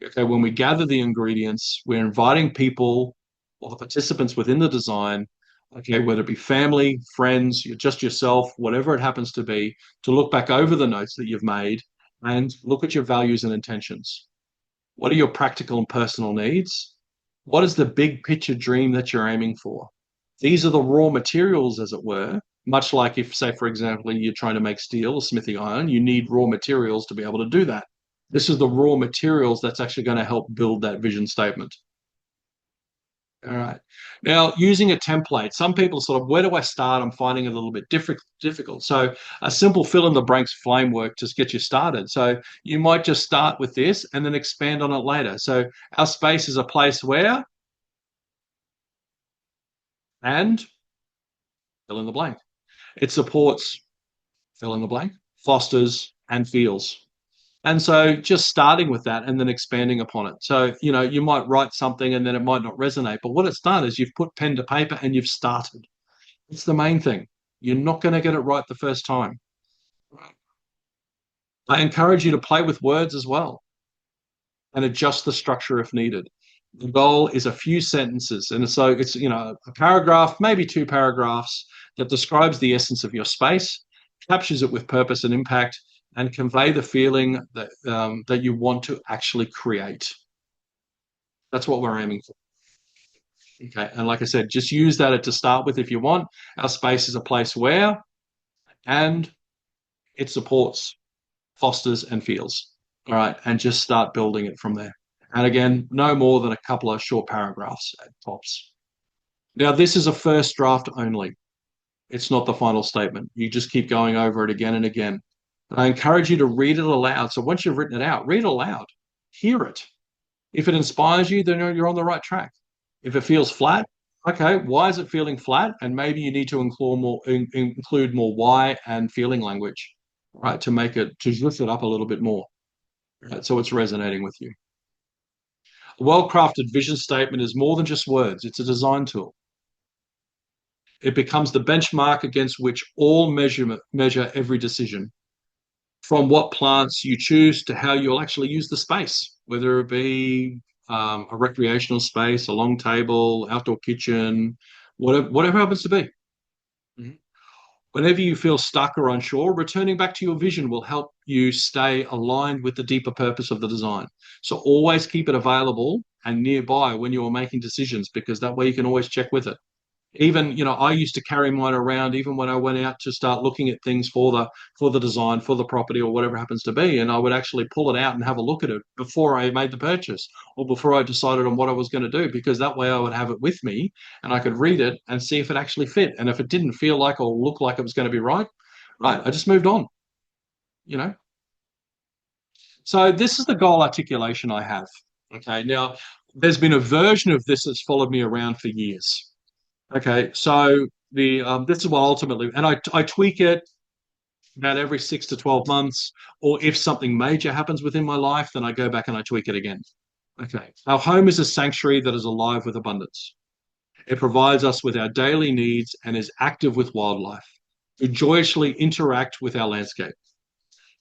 okay, when we gather the ingredients, we're inviting people or the participants within the design, okay, whether it be family, friends, just yourself, whatever it happens to be, to look back over the notes that you've made and look at your values and intentions. What are your practical and personal needs? What is the big picture dream that you're aiming for? These are the raw materials, as it were, much like if, say, for example, you're trying to make steel or smithing iron, you need raw materials to be able to do that. This is the raw materials that's actually going to help build that vision statement. All right. Now, using a template, some people sort of, where do I start? I'm finding it a little bit difficult. So a simple fill in the blanks framework just gets you started. So you might just start with this and then expand on it later. So our space is a place where, and fill in the blank. It supports, fill in the blank, fosters and feels. And so just starting with that and then expanding upon it. So, you might write something and then it might not resonate, but what it's done is you've put pen to paper and you've started. It's the main thing. You're not going to get it right the first time. I encourage you to play with words as well and adjust the structure if needed. The goal is a few sentences. And so it's, a paragraph, maybe two paragraphs that describes the essence of your space, captures it with purpose and impact, and convey the feeling that you want to actually create. That's what we're aiming for. Okay, and like I said, just use that to start with if you want. Our space is a place where, and it supports, fosters, and feels. All right, and just start building it from there. And again, no more than a couple of short paragraphs at tops. Now, this is a first draft only. It's not the final statement. You just keep going over it again and again. I encourage you to read it aloud. So once you've written it out, read it aloud, hear it. If it inspires you, then you're on the right track. If it feels flat, okay, why is it feeling flat? And maybe you need to include more why and feeling language, right, to make it to lift it up a little bit more, right, so it's resonating with you. A well-crafted vision statement is more than just words; it's a design tool. It becomes the benchmark against which all measure every decision, from what plants you choose to how you'll actually use the space, whether it be a recreational space, a long table, outdoor kitchen, whatever happens to be. Mhm. Whenever you feel stuck or unsure, returning back to your vision will help you stay aligned with the deeper purpose of the design. So always keep it available and nearby when you're making decisions, because that way you can always check with it. Even, I used to carry mine around even when I went out to start looking at things for the design, for the property, or whatever happens to be, and I would actually pull it out and have a look at it before I made the purchase or before I decided on what I was going to do, because that way I would have it with me and I could read it and see if it actually fit. And if it didn't feel like or look like it was going to be right, I just moved on, you know. So this is the goal articulation I have. Okay, now there's been a version of this that's followed me around for years. Okay, so the this is what ultimately, and I tweak it about every 6 to 12 months, or if something major happens within my life, then I go back and I tweak it again. Okay, our home is a sanctuary that is alive with abundance. It provides us with our daily needs and is active with wildlife, who joyously interact with our landscape.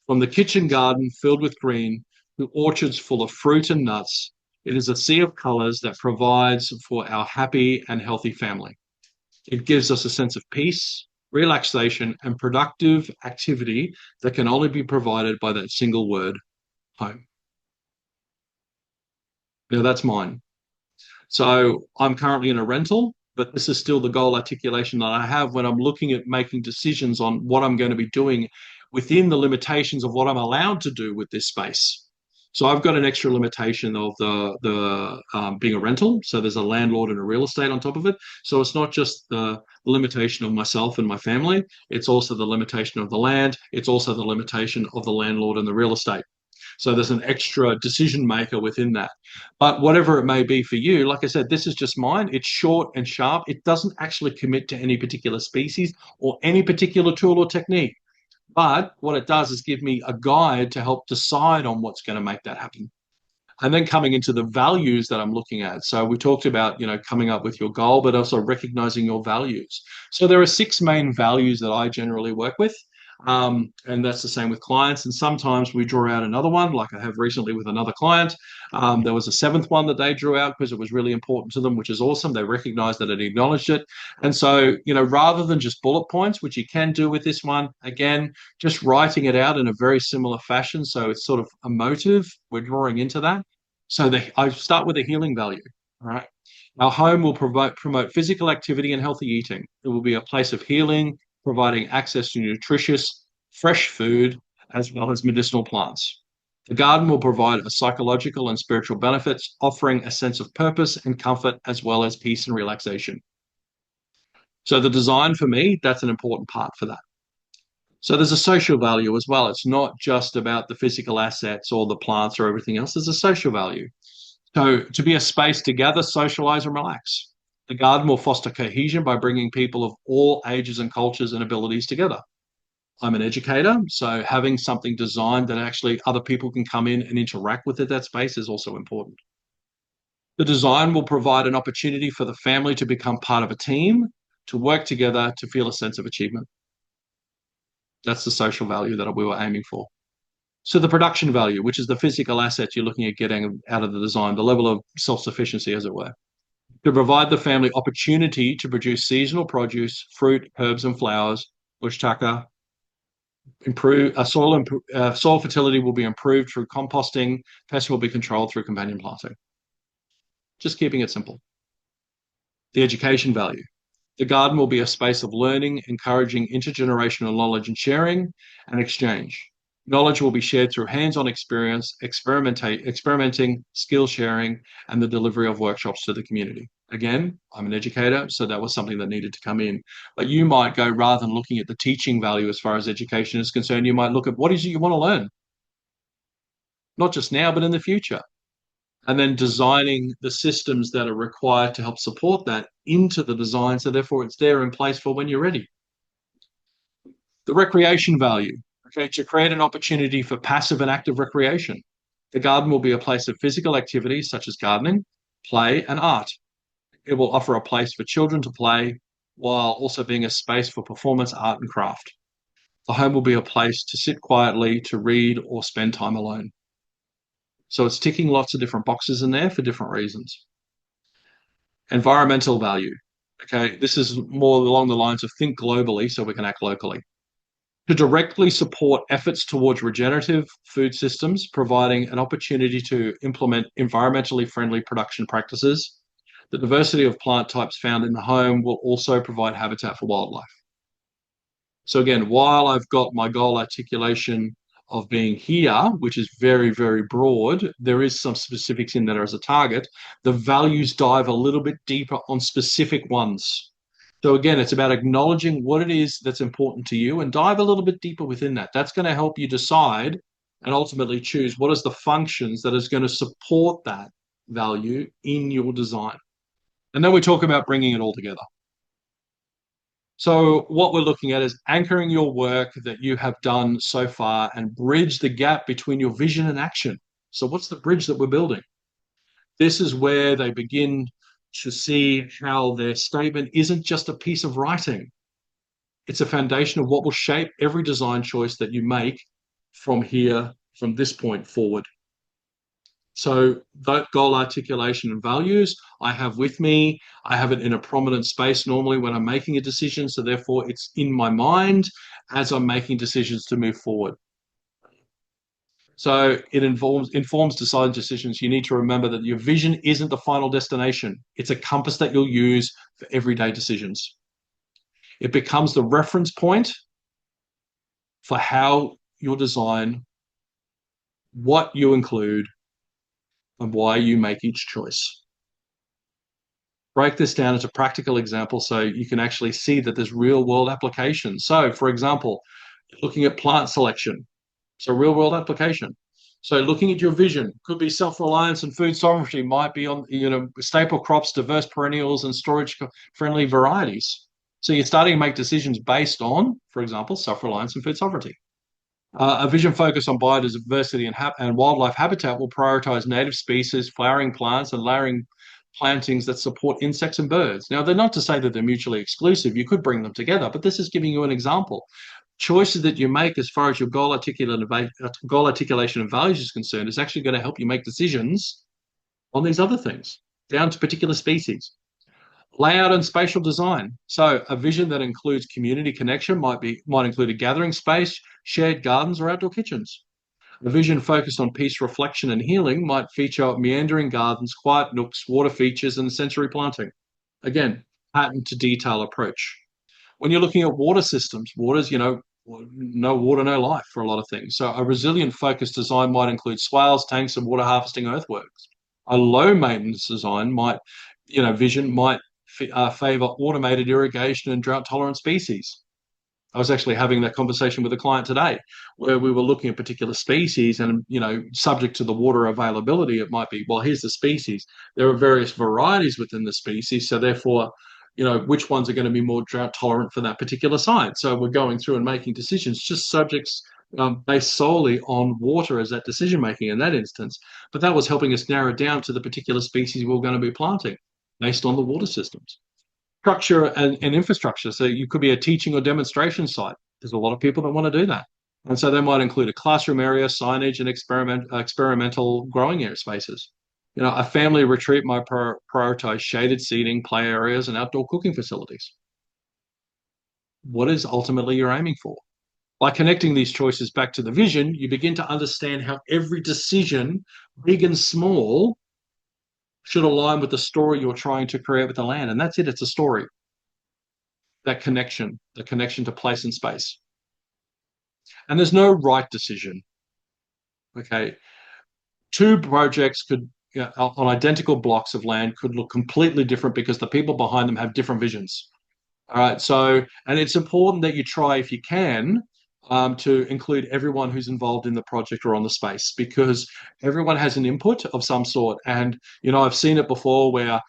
From the kitchen garden filled with green to orchards full of fruit and nuts, it is a sea of colors that provides for our happy and healthy family. It gives us a sense of peace, relaxation, and productive activity that can only be provided by that single word, home. Now, that's mine. So I'm currently in a rental, but this is still the goal articulation that I have when I'm looking at making decisions on what I'm going to be doing within the limitations of what I'm allowed to do with this space. So I've got an extra limitation of the being a rental. So there's a landlord and a real estate on top of it. So it's not just the limitation of myself and my family. It's also the limitation of the land. It's also the limitation of the landlord and the real estate. So there's an extra decision maker within that. But whatever it may be for you, like I said, this is just mine. It's short and sharp. It doesn't actually commit to any particular species or any particular tool or technique. But what it does is give me a guide to help decide on what's going to make that happen. And then coming into the values that I'm looking at. So we talked about, coming up with your goal, but also recognizing your values. So there are 6 main values that I generally work with. And that's the same with clients. And sometimes we draw out another one, like I have recently with another client. There was a 7th one that they drew out because it was really important to them, which is awesome. They recognized that it acknowledged it. And so, rather than just bullet points, which you can do with this one, again, just writing it out in a very similar fashion. So it's sort of emotive. We're drawing into that. So I start with a healing value. All right. Our home will promote physical activity and healthy eating. It will be a place of healing, providing access to nutritious, fresh food, as well as medicinal plants. The garden will provide a psychological and spiritual benefits, offering a sense of purpose and comfort, as well as peace and relaxation. So the design for me, that's an important part for that. So there's a social value as well. It's not just about the physical assets or the plants or everything else. There's a social value. So to be a space to gather, socialize, and relax. The garden will foster cohesion by bringing people of all ages and cultures and abilities together. I'm an educator, so having something designed that actually other people can come in and interact with that space is also important. The design will provide an opportunity for the family to become part of a team, to work together, to feel a sense of achievement. That's the social value that we were aiming for. So the production value, which is the physical asset you're looking at getting out of the design, the level of self-sufficiency, as it were, to provide the family opportunity to produce seasonal produce, fruit, herbs, and flowers, which Tucker improve soil fertility will be improved through composting. Pests will be controlled through companion planting. Just keeping it simple. The education value. The garden will be a space of learning, encouraging intergenerational knowledge and sharing and exchange. Knowledge will be shared through hands-on experience, experimenting, skill sharing, and the delivery of workshops to the community. Again, I'm an educator, so that was something that needed to come in. But you might go, rather than looking at the teaching value as far as education is concerned, you might look at what is it you want to learn, not just now, but in the future. And then designing the systems that are required to help support that into the design, so therefore it's there in place for when you're ready. The recreation value, okay, to create an opportunity for passive and active recreation. The garden will be a place of physical activities such as gardening, play, and art. It will offer a place for children to play while also being a space for performance, art, and craft. The home will be a place to sit quietly, to read, or spend time alone. So it's ticking lots of different boxes in there for different reasons. Environmental value. Okay, this is more along the lines of think globally so we can act locally. To directly support efforts towards regenerative food systems, providing an opportunity to implement environmentally friendly production practices. The diversity of plant types found in the home will also provide habitat for wildlife. So again, while I've got my goal articulation of being here, which is very, very broad, there is some specifics in there as a target. The values dive a little bit deeper on specific ones. So again, it's about acknowledging what it is that's important to you and dive a little bit deeper within that. That's going to help you decide and ultimately choose what is the functions that is going to support that value in your design. And then we talk about bringing it all together. So what we're looking at is anchoring your work that you have done so far and bridge the gap between your vision and action. So what's the bridge that we're building? This is where they begin to see how their statement isn't just a piece of writing. It's a foundation of what will shape every design choice that you make from here, from this point forward. So that goal articulation and values I have with me. I have it in a prominent space normally when I'm making a decision. So therefore it's in my mind as I'm making decisions to move forward. So it informs design decisions. You need to remember that your vision isn't the final destination. It's a compass that you'll use for everyday decisions. It becomes the reference point for how you design, what you include, and why you make each choice. Break this down into practical examples so you can actually see that there's real world applications. So, for example, looking at plant selection, so real world application. So, looking at your vision could be self-reliance and food sovereignty, might be on staple crops, diverse perennials, and storage-friendly varieties. So, you're starting to make decisions based on, for example, self-reliance and food sovereignty. A vision focused on biodiversity and wildlife habitat will prioritize native species, flowering plants, and layering plantings that support insects and birds. Now, they're not to say that they're mutually exclusive. You could bring them together, but this is giving you an example. Choices that you make as far as your goal articulation and values is concerned is actually going to help you make decisions on these other things, down to particular species. Layout and spatial design. So a vision that includes community connection might include a gathering space, shared gardens, or outdoor kitchens. A vision focused on peace, reflection, and healing might feature meandering gardens, quiet nooks, water features, and sensory planting. Again, pattern to detail approach. When you're looking at water systems, water's, no water, no life for a lot of things. So a resilient focused design might include swales, tanks, and water harvesting earthworks. A low maintenance design vision might favor automated irrigation and drought tolerant species. I was actually having that conversation with a client today where we were looking at particular species and, subject to the water availability, it might be, well, here's the species. There are various varieties within the species. So therefore, which ones are going to be more drought tolerant for that particular site. So we're going through and making decisions, just subjects based solely on water as that decision making in that instance. But that was helping us narrow down to the particular species we're going to be planting based on the water systems. Structure and infrastructure. So you could be a teaching or demonstration site. There's a lot of people that want to do that. And so they might include a classroom area, signage, and experimental growing area spaces. A family retreat might prioritize shaded seating, play areas, and outdoor cooking facilities. What is ultimately you're aiming for? By connecting these choices back to the vision, you begin to understand how every decision, big and small, should align with the story you're trying to create with the land. And that's it. It's a story. That connection, the connection to place and space. And there's no right decision. Okay. Two projects could, on identical blocks of land, could look completely different because the people behind them have different visions. All right. So, and it's important that you try, if you can, to include everyone who's involved in the project or on the space, because everyone has an input of some sort. And, I've seen it before where,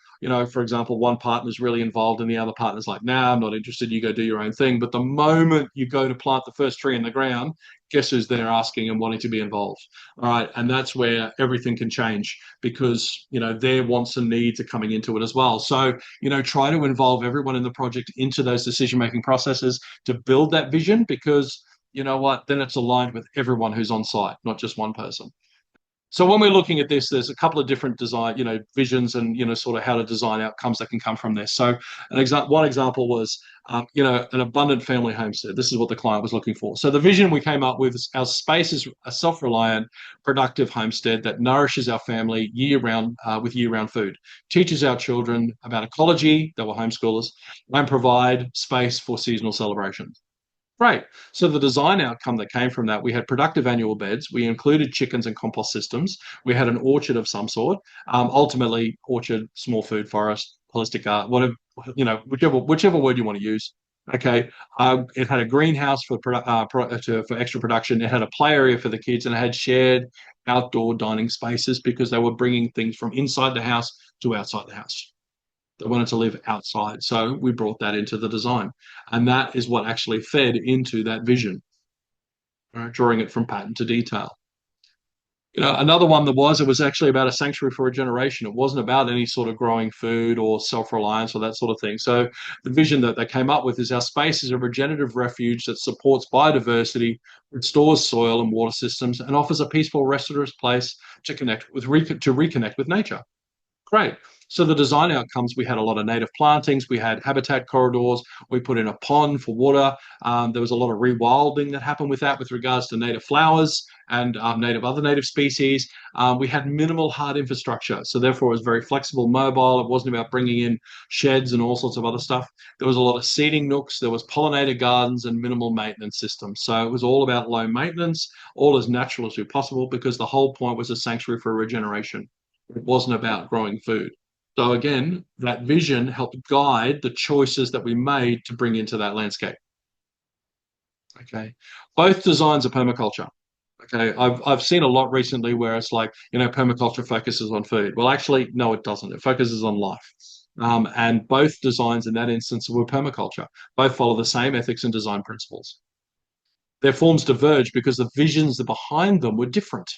for example, one partner's really involved and the other partner's like, nah, I'm not interested. You go do your own thing. But the moment you go to plant the first tree in the ground, guess who's there asking and wanting to be involved? All right. And that's where everything can change because, their wants and needs are coming into it as well. So, try to involve everyone in the project into those decision-making processes to build that vision because you know what, then it's aligned with everyone who's on site, not just one person. So when we're looking at this, there's a couple of different design, visions and, sort of how to design outcomes that can come from this. So one example was, an abundant family homestead. This is what the client was looking for. So the vision we came up with is our space is a self-reliant, productive homestead that nourishes our family year-round with year-round food, teaches our children about ecology, they were homeschoolers, and provide space for seasonal celebrations. Great. So the design outcome that came from that, we had productive annual beds. We included chickens and compost systems. We had an orchard of some sort. Ultimately, orchard, small food forest, holistic art, whatever whichever word you want to use. Okay. It had a greenhouse for extra production. It had a play area for the kids, and it had shared outdoor dining spaces because they were bringing things from inside the house to outside the house. They wanted to live outside. So we brought that into the design. And that is what actually fed into that vision, right? Drawing it from pattern to detail. Another one it was actually about a sanctuary for regeneration. It wasn't about any sort of growing food or self-reliance or that sort of thing. So the vision that they came up with is our space is a regenerative refuge that supports biodiversity, restores soil and water systems, and offers a peaceful, restorative place to reconnect with nature. Great. So the design outcomes, we had a lot of native plantings, we had habitat corridors, we put in a pond for water. There was a lot of rewilding that happened with that with regards to native flowers and other native species. We had minimal hard infrastructure, so therefore it was very flexible, mobile. It wasn't about bringing in sheds and all sorts of other stuff. There was a lot of seeding nooks, there was pollinator gardens and minimal maintenance systems. So it was all about low maintenance, all as natural as possible because the whole point was a sanctuary for regeneration. It wasn't about growing food. So again, that vision helped guide the choices that we made to bring into that landscape. Okay. Both designs are permaculture. Okay. I've seen a lot recently where it's like, permaculture focuses on food. Well, actually, no, it doesn't. It focuses on life. And both designs in that instance were permaculture. Both follow the same ethics and design principles. Their forms diverge because the visions behind them were different.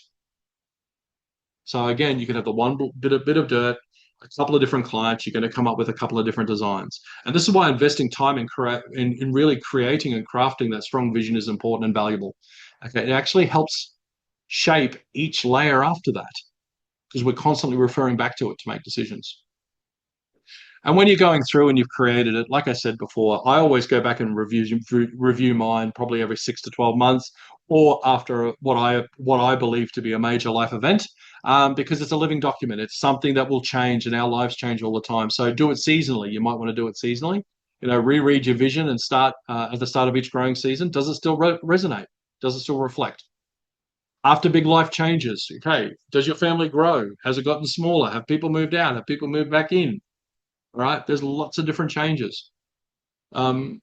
So again, you can have the one bit of dirt, a couple of different clients. You're going to come up with a couple of different designs, and this is why investing time in really creating and crafting that strong vision is important and valuable. Okay, it actually helps shape each layer after that because we're constantly referring back to it to make decisions. And when you're going through and you've created it, like I said before, I always go back and review mine probably every 6 to 12 months, or after what I believe to be a major life event, because it's a living document. It's something that will change, and our lives change all the time. So do it seasonally. You might want to do it seasonally. Reread your vision and start at the start of each growing season. Does it still resonate? Does it still reflect? After big life changes, okay, does your family grow? Has it gotten smaller? Have people moved out? Have people moved back in? Right? There's lots of different changes. Um,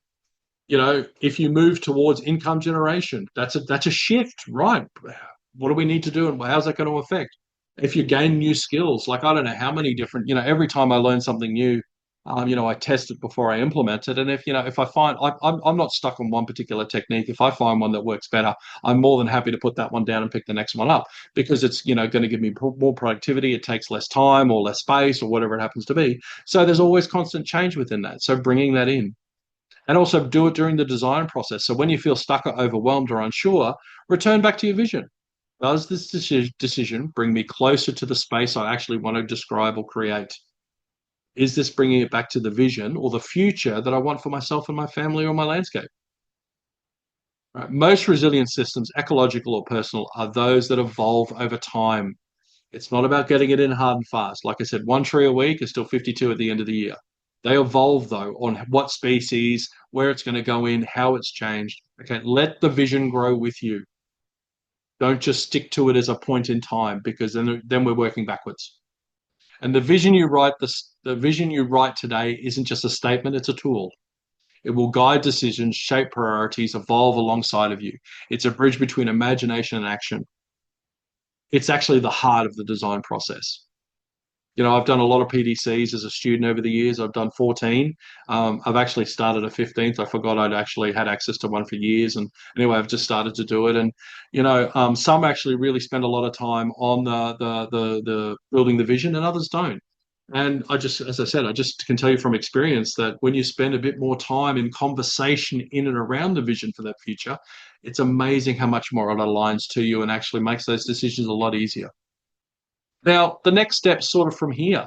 if you move towards income generation, that's a shift, right? What do we need to do, and how's that going to affect? If you gain new skills, like I don't know how many different, every time I learn something new, I test it before I implement it. And if I find I'm not stuck on one particular technique, if I find one that works better, I'm more than happy to put that one down and pick the next one up because it's, going to give me more productivity. It takes less time or less space or whatever it happens to be. So there's always constant change within that. So bringing that in. And also do it during the design process. So when you feel stuck or overwhelmed or unsure, return back to your vision. Does this decision bring me closer to the space I actually want to describe or create? Is this bringing it back to the vision or the future that I want for myself and my family or my landscape? Right. Most resilient systems, ecological or personal, are those that evolve over time. It's not about getting it in hard and fast. Like I said, one tree a week is still 52 at the end of the year. They evolve though on what species, where it's going to go in, how it's changed. Okay, let the vision grow with you. Don't just stick to it as a point in time, because then we're working backwards. And the vision you write today isn't just a statement, it's a tool. It will guide decisions, shape priorities, evolve alongside of you. It's a bridge between imagination and action. It's actually the heart of the design process. I've done a lot of PDCs as a student over the years. I've done 14. I've actually started a 15th. I forgot I'd actually had access to one for years. And anyway, I've just started to do it. And, some actually really spend a lot of time on the building the vision and others don't. And as I said, I just can tell you from experience that when you spend a bit more time in conversation in and around the vision for that future, it's amazing how much more it aligns to you and actually makes those decisions a lot easier. Now, the next step sort of from here,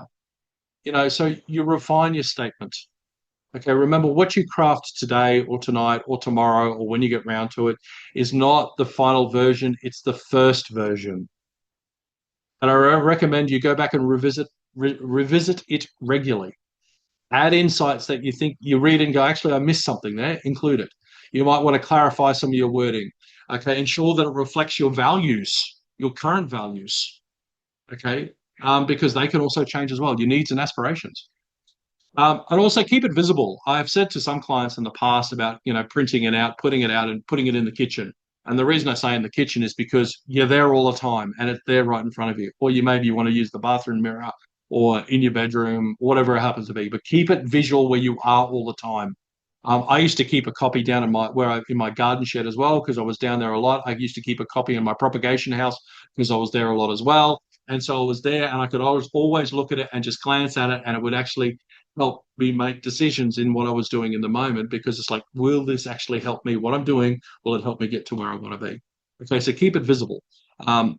so you refine your statement. Okay, remember what you craft today or tonight or tomorrow or when you get round to it is not the final version, it's the first version. And I recommend you go back and revisit it regularly. Add insights that you think you read and go, actually, I missed something there, include it. You might want to clarify some of your wording. Okay, ensure that it reflects your values, your current values. Okay, because they can also change as well, your needs and aspirations. And also keep it visible. I've said to some clients in the past about, printing it out, putting it out and putting it in the kitchen. And the reason I say in the kitchen is because you're there all the time and it's there right in front of you. Or maybe you want to use the bathroom mirror or in your bedroom, whatever it happens to be. But keep it visual where you are all the time. I used to keep a copy down in my garden shed as well because I was down there a lot. I used to keep a copy in my propagation house because I was there a lot as well. And so I was there and I could always look at it and just glance at it, and it would actually help me make decisions in what I was doing in the moment, because it's like, will this actually help me? What I'm doing, will it help me get to where I want to be? Okay, so keep it visible.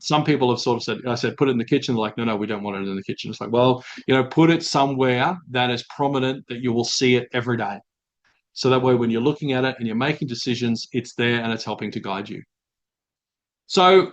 Some people have sort of said, I said, put it in the kitchen. They're like, no, we don't want it in the kitchen. It's like, well, put it somewhere that is prominent that you will see it every day. So that way, when you're looking at it and you're making decisions, it's there and it's helping to guide you. So,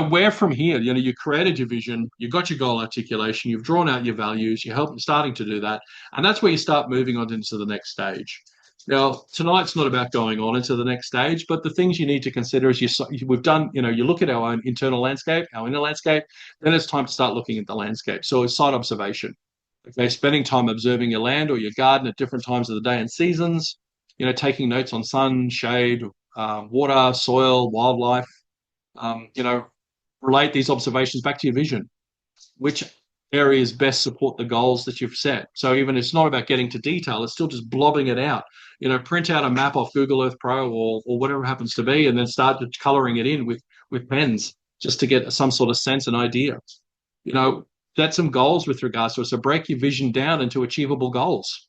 where from here? You created your vision, you've got your goal articulation, you've drawn out your values, you're starting to do that. And that's where you start moving on into the next stage. Now, tonight's not about going on into the next stage, but the things you need to consider is we've done, you look at our own internal landscape, our inner landscape, then it's time to start looking at the landscape. So it's site observation. Okay, spending time observing your land or your garden at different times of the day and seasons, taking notes on sun, shade, water, soil, wildlife, relate these observations back to your vision. Which areas best support the goals that you've set? So even it's not about getting to detail, it's still just blobbing it out. Print out a map off Google Earth Pro or whatever it happens to be, and then start coloring it in with pens just to get some sort of sense and idea. Set some goals with regards to it. So break your vision down into achievable goals.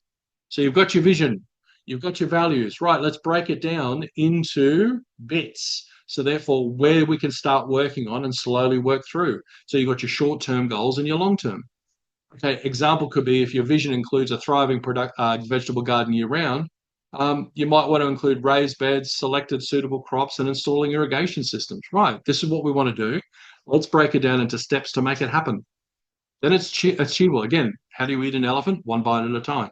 So you've got your vision, you've got your values, right? Let's break it down into bits. So therefore, where we can start working on and slowly work through. So you've got your short-term goals and your long-term. Okay, example could be if your vision includes a thriving vegetable garden year-round, you might want to include raised beds, selected suitable crops, and installing irrigation systems. Right, this is what we want to do. Let's break it down into steps to make it happen. Then it's achievable. Again, how do you eat an elephant? One bite at a time.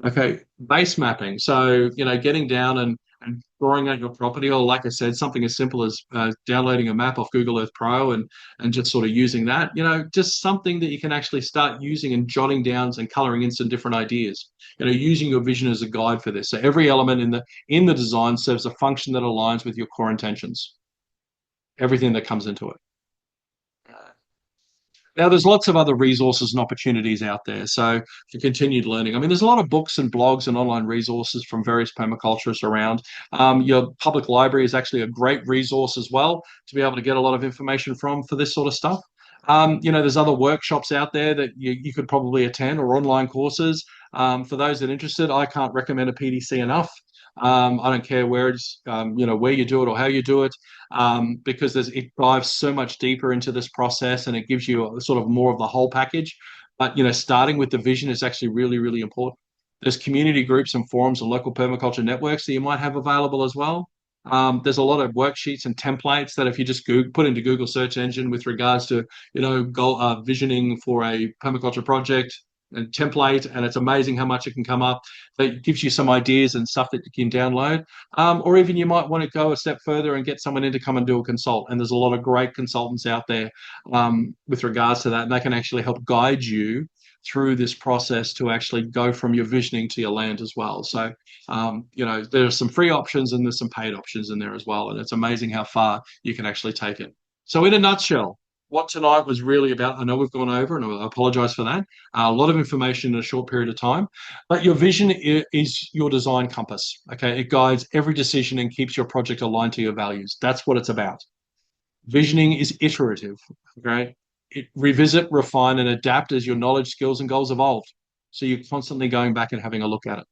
Okay, base mapping. So, getting down and drawing out your property, or like I said, something as simple as downloading a map off Google Earth Pro and just sort of using that, just something that you can actually start using and jotting down and coloring in some different ideas, using your vision as a guide for this. So every element in the design serves a function that aligns with your core intentions, everything that comes into it. Now, there's lots of other resources and opportunities out there. So for continued learning, I mean, there's a lot of books and blogs and online resources from various permaculturists around. Your public library is actually a great resource as well to be able to get a lot of information from for this sort of stuff. There's other workshops out there that you could probably attend, or online courses. For those that are interested, I can't recommend a PDC enough. I don't care where it's, where you do it or how you do it, because it dives so much deeper into this process and it gives you a sort of more of the whole package. But, starting with the vision is actually really, really important. There's community groups and forums and local permaculture networks that you might have available as well. There's a lot of worksheets and templates that if you just put into Google search engine with regards to, goal, visioning for a permaculture project, and template, and it's amazing how much it can come up. That gives you some ideas and stuff that you can download. Or even you might want to go a step further and get someone in to come and do a consult. And there's a lot of great consultants out there with regards to that, and they can actually help guide you through this process to actually go from your visioning to your land as well. So, there's some free options and there's some paid options in there as well. And it's amazing how far you can actually take it. So, in a nutshell, what tonight was really about, I know we've gone over and I apologize for that. A lot of information in a short period of time, but your vision is your design compass. Okay. It guides every decision and keeps your project aligned to your values. That's what it's about. Visioning is iterative. Okay. Revisit, refine, and adapt as your knowledge, skills, and goals evolve. So you're constantly going back and having a look at it.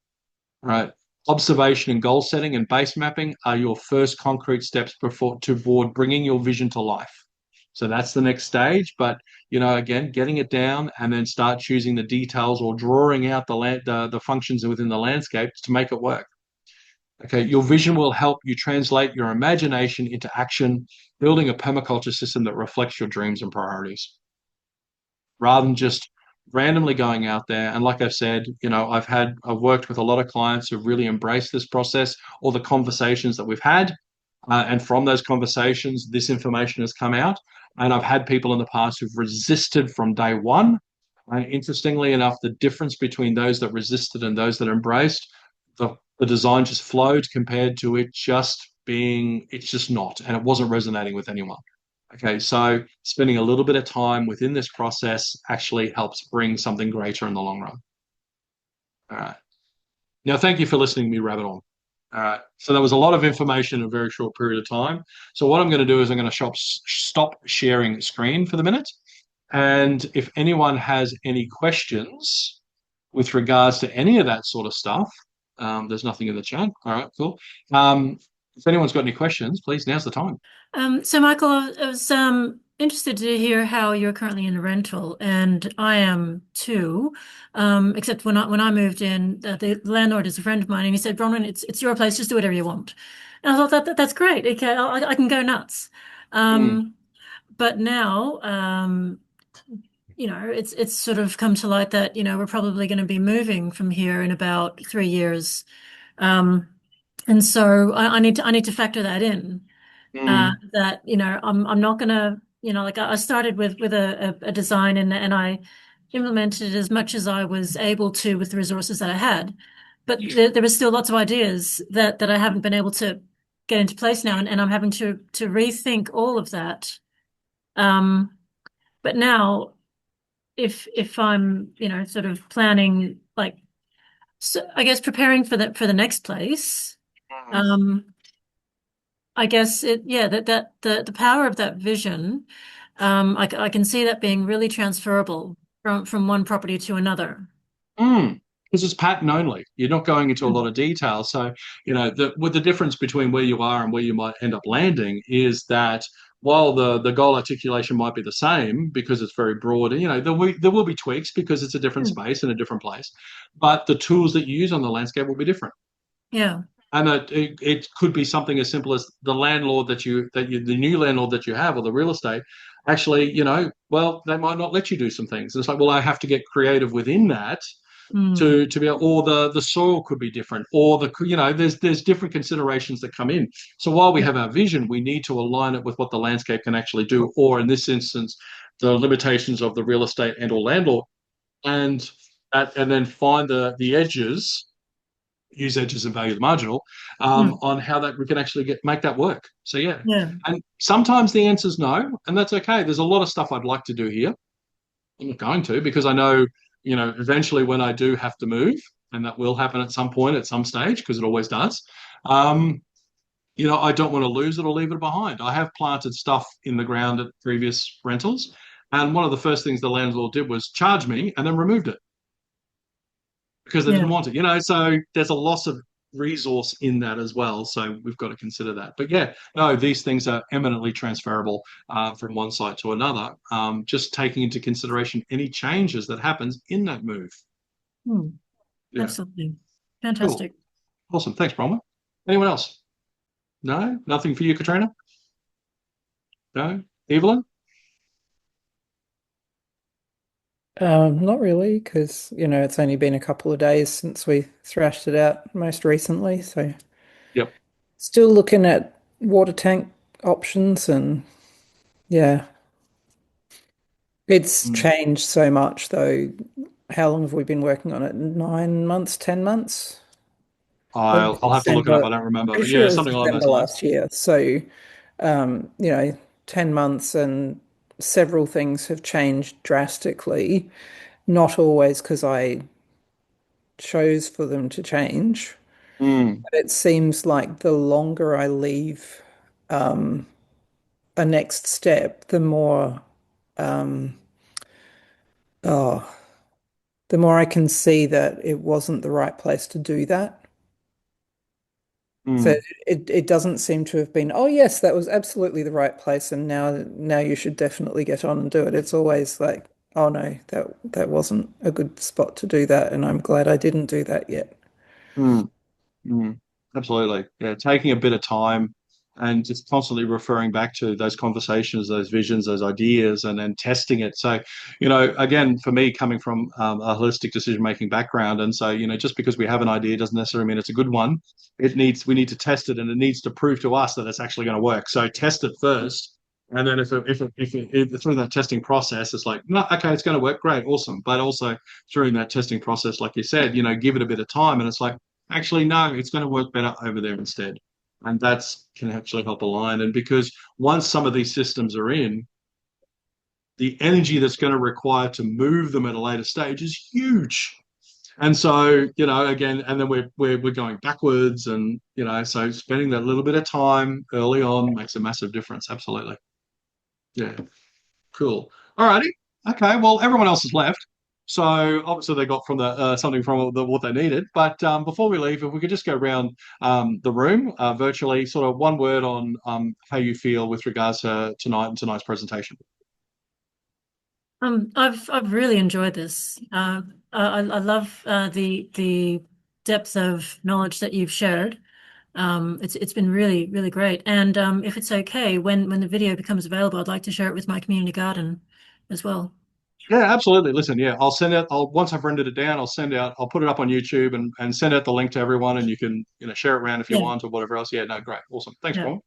Right. Observation and goal setting and base mapping are your first concrete steps toward bringing your vision to life. So that's the next stage. But again, getting it down and then start choosing the details or drawing out the functions within the landscape to make it work. Okay, your vision will help you translate your imagination into action, building a permaculture system that reflects your dreams and priorities, rather than just randomly going out there. And like I've said, I've worked with a lot of clients who've really embraced this process, all the conversations that we've had. And from those conversations, this information has come out. And I've had people in the past who've resisted from day one. And interestingly enough, the difference between those that resisted and those that embraced, the design just flowed compared to it just being, it's just not. And it wasn't resonating with anyone. Okay, so spending a little bit of time within this process actually helps bring something greater in the long run. All right. Now, thank you for listening to me rabbit on. All right. So there was a lot of information in a very short period of time. So what I'm going to do is I'm going to stop sharing screen for the minute. And if anyone has any questions with regards to any of that sort of stuff, there's nothing in the chat. All right, cool. If anyone's got any questions, please, now's the time. So Michael, I was interested to hear how you're currently in a rental, and I am too. Except when I moved in, the landlord is a friend of mine, and he said, "Bronwyn, it's your place. Just do whatever you want." And I thought that's great. Okay, I can go nuts. Mm, But now, it's sort of come to light that we're probably going to be moving from here in about 3 years, um, and so I need to factor that in. mm, That I'm not gonna like I started with a design and I implemented as much as I was able to with the resources that I had, but there were still lots of ideas that I haven't been able to get into place now, and I'm having to rethink all of that. But now if I'm sort of planning, like, so I guess preparing for the next place. mm, um I guess that the power of that vision, I can see that being really transferable from one property to another. mm. Because it's pattern only. You're not going into a Hmm. lot of detail. So, with the difference between where you are and where you might end up landing is that while the goal articulation might be the same because it's very broad, there will be tweaks because it's a different Hmm. space and a different place, but the tools that you use on the landscape will be different. Yeah. And it could be something as simple as the landlord the new landlord that you have, or the real estate, actually, well, they might not let you do some things. It's like, well, I have to get creative within that Hmm. to be able, or the soil could be different, or there's different considerations that come in. So while we Yeah. have our vision, we need to align it with what the landscape can actually do, or in this instance, the limitations of the real estate and or landlord, and and then find the edges, use edges and value the marginal, Hmm. on how that we can actually make that work. So yeah, Yeah. and sometimes the answer is no, and that's okay. There's a lot of stuff I'd like to do here. I'm not going to, because I know, eventually when I do have to move, and that will happen at some point, at some stage, because it always does. Um, I don't want to lose it or leave it behind. I have planted stuff in the ground at previous rentals, and one of the first things the landlord did was charge me and then removed it because they didn't Yeah. want it. So there's a loss of resource in that as well. So we've got to consider that. But yeah, no, these things are eminently transferable from one site to another. Just taking into consideration any changes that happens in that move. Hmm. Yeah, Absolutely. cool, Fantastic. awesome. Thanks, Bromwell. Anyone else? No, nothing for you, Katrina. No, Evelyn. Not really, because it's only been a couple of days since we thrashed it out most recently. So Yep. still looking at water tank options, and yeah, it's Mm. changed so much though. How long have we been working on it? 9 months, 10 months? I think I'll have to look it up. December. I don't remember, Pretty but sure yeah, it was something along those December lines. last year. So, um, you know, 10 months and several things have changed drastically. Not always because I chose for them to change. Mm. But it seems like the longer I leave a next step, um, oh, the more I can see that it wasn't the right place to do that. So Mm. it doesn't seem to have been, oh yes, that was absolutely the right place, and now you should definitely get on and do it. It's always like, oh no, that wasn't a good spot to do that, and I'm glad I didn't do that yet. Mm. Mm, absolutely. Yeah, taking a bit of time and just constantly referring back to those conversations, those visions, those ideas, and then testing it. So, again, for me, coming from a holistic decision-making background, and so, just because we have an idea doesn't necessarily mean it's a good one. We need to test it, and it needs to prove to us that it's actually going to work. So test it first. And then if through that testing process, it's like, no, okay, it's going to work, great, awesome. But also during that testing process, like you said, give it a bit of time, and it's like, actually, no, it's going to work better over there instead. And that's can actually help align. And because once some of these systems are in, the energy that's going to require to move them at a later stage is huge. And so, again, and then we're going backwards, and so spending that little bit of time early on makes a massive difference. Absolutely. Yeah. Cool. All righty. Okay. Well, everyone else has left. So obviously they got from the something from what they needed. But before we leave, if we could just go around the room virtually, sort of one word on how you feel with regards to tonight and tonight's presentation. I've really enjoyed this. I love the depth of knowledge that you've shared. It's been really great. And if it's okay, when the video becomes available, I'd like to share it with my community garden as well. Yeah, absolutely. Listen, yeah, I'll send out. I'll once I've rendered it down, I'll send out. I'll put it up on YouTube and send out the link to everyone, and you can share it around if you Yeah, want or whatever else. Yeah, no, great, awesome. Thanks, yeah. Paul.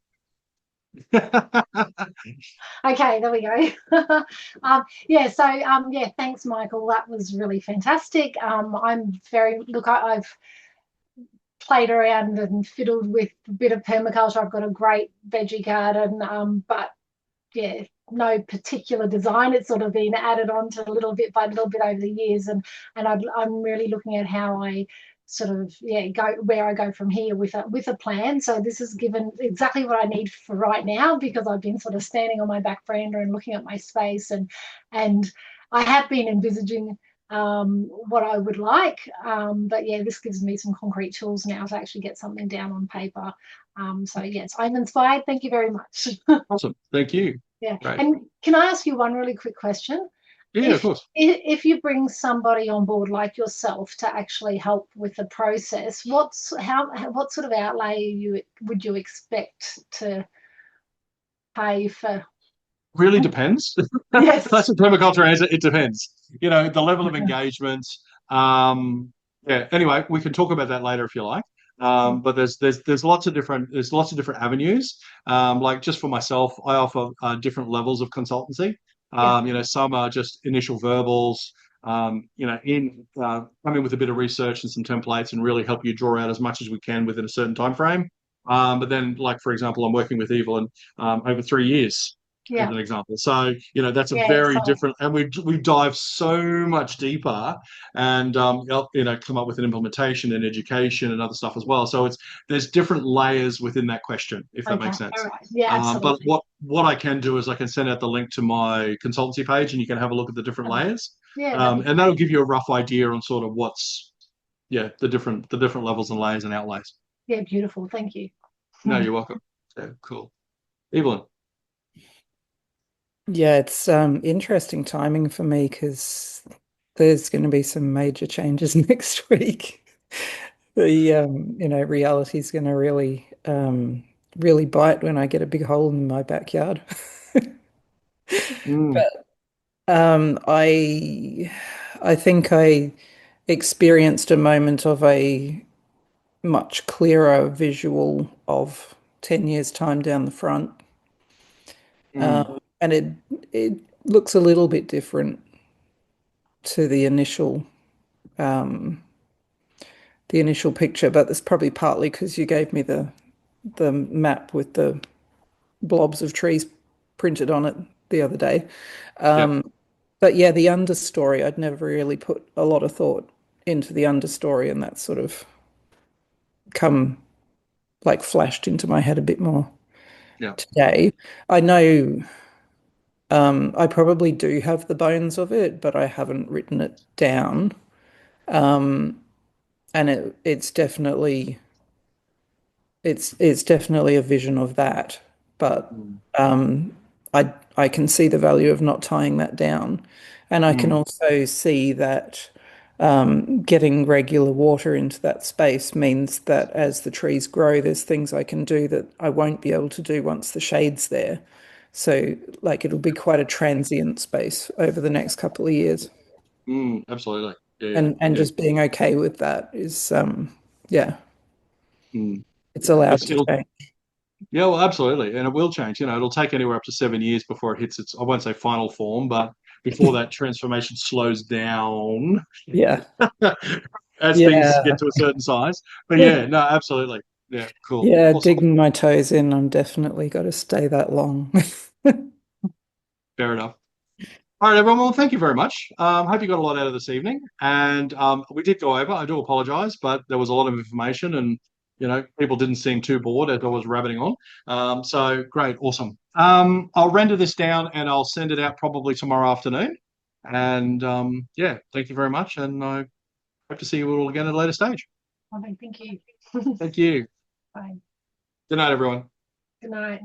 Okay, there we go. Yeah, so yeah, thanks, Michael. That was really fantastic. I'm very look. I've played around and fiddled with a bit of permaculture. I've got a great veggie garden, but yeah, no particular design. It's sort of been added on to a little bit by little bit over the years, and I'm really looking at how I sort of go where I go from here with a plan. So this has given exactly what I need for right now, because I've been sort of standing on my back veranda and looking at my space, and I have been envisaging what I would like, but yeah, this gives me some concrete tools now to actually get something down on paper. So yes, I'm inspired. Thank you very much. Awesome. Thank you. Yeah. Great. And can I ask you one really quick question? Yeah, of If course. if you bring somebody on board like yourself to actually help with the process, what sort of outlay would you expect to pay for? Really depends. Yes. That's a permaculture answer. It depends. The level of engagement. Yeah. Anyway, we can talk about that later if you like. But there's lots of different avenues. Like just for myself, I offer different levels of consultancy. Yeah. Some are just initial verbals. Come in with a bit of research and some templates and really help you draw out as much as we can within a certain time frame. But then, like for example, I'm working with Evelyn over 3 years as Yeah. an example. So, that's a Yeah. very So different, and we dive so much deeper and, come up with an implementation and education and other stuff as well. So there's different layers within that question, if that okay. makes All sense. right. Yeah. But Absolutely. what I can do is I can send out the link to my consultancy page and you can have a look at the different Okay. layers. Yeah. That'd be And that'll great. give you a rough idea on sort of the different levels and layers and outlays. Yeah. Beautiful. Thank you. No, you're welcome. Yeah, cool. Evelyn. Yeah, it's interesting timing for me because there's going to be some major changes next week. The reality is going to really bite when I get a big hole in my backyard. Mm, I think I experienced a moment of a much clearer visual of 10 years' time down the front. Mm, And it looks a little bit different to the initial picture, but that's probably partly because you gave me the map with the blobs of trees printed on it the other day. yep. But yeah, the understory, I'd never really put a lot of thought into the understory, and that's sort of come like flashed into my head a bit more Yeah. today. I know I probably do have the bones of it, but I haven't written it down. And it's definitely a vision of that. But Mm, I can see the value of not tying that down. And I can mm, also see that getting regular water into that space means that as the trees grow, there's things I can do that I won't be able to do once the shade's there. So, like, it'll be quite a transient space over the next couple of years. absolutely. Yeah, yeah, And yeah. just being okay with that is, yeah, Mm. it's allowed It's to it'll change. Yeah, well, absolutely, and it will change. It'll take anywhere up to 7 years before it hits its, I won't say final form, but before that transformation slows down Yeah. as things Yeah. get to a certain size. But yeah, no, absolutely. Yeah, cool, Yeah, awesome, digging my toes in, I'm definitely got to stay that long. fair enough. All right, everyone. Well, thank you very much. Hope you got a lot out of this evening. And we did go over. I do apologise, but there was a lot of information, and people didn't seem too bored as I was rabbiting on. So great, awesome. I'll render this down and I'll send it out probably tomorrow afternoon. And yeah, thank you very much, and I hope to see you all again at a later stage. Okay, thank you. Thank you. Bye. Good night, everyone. Good night.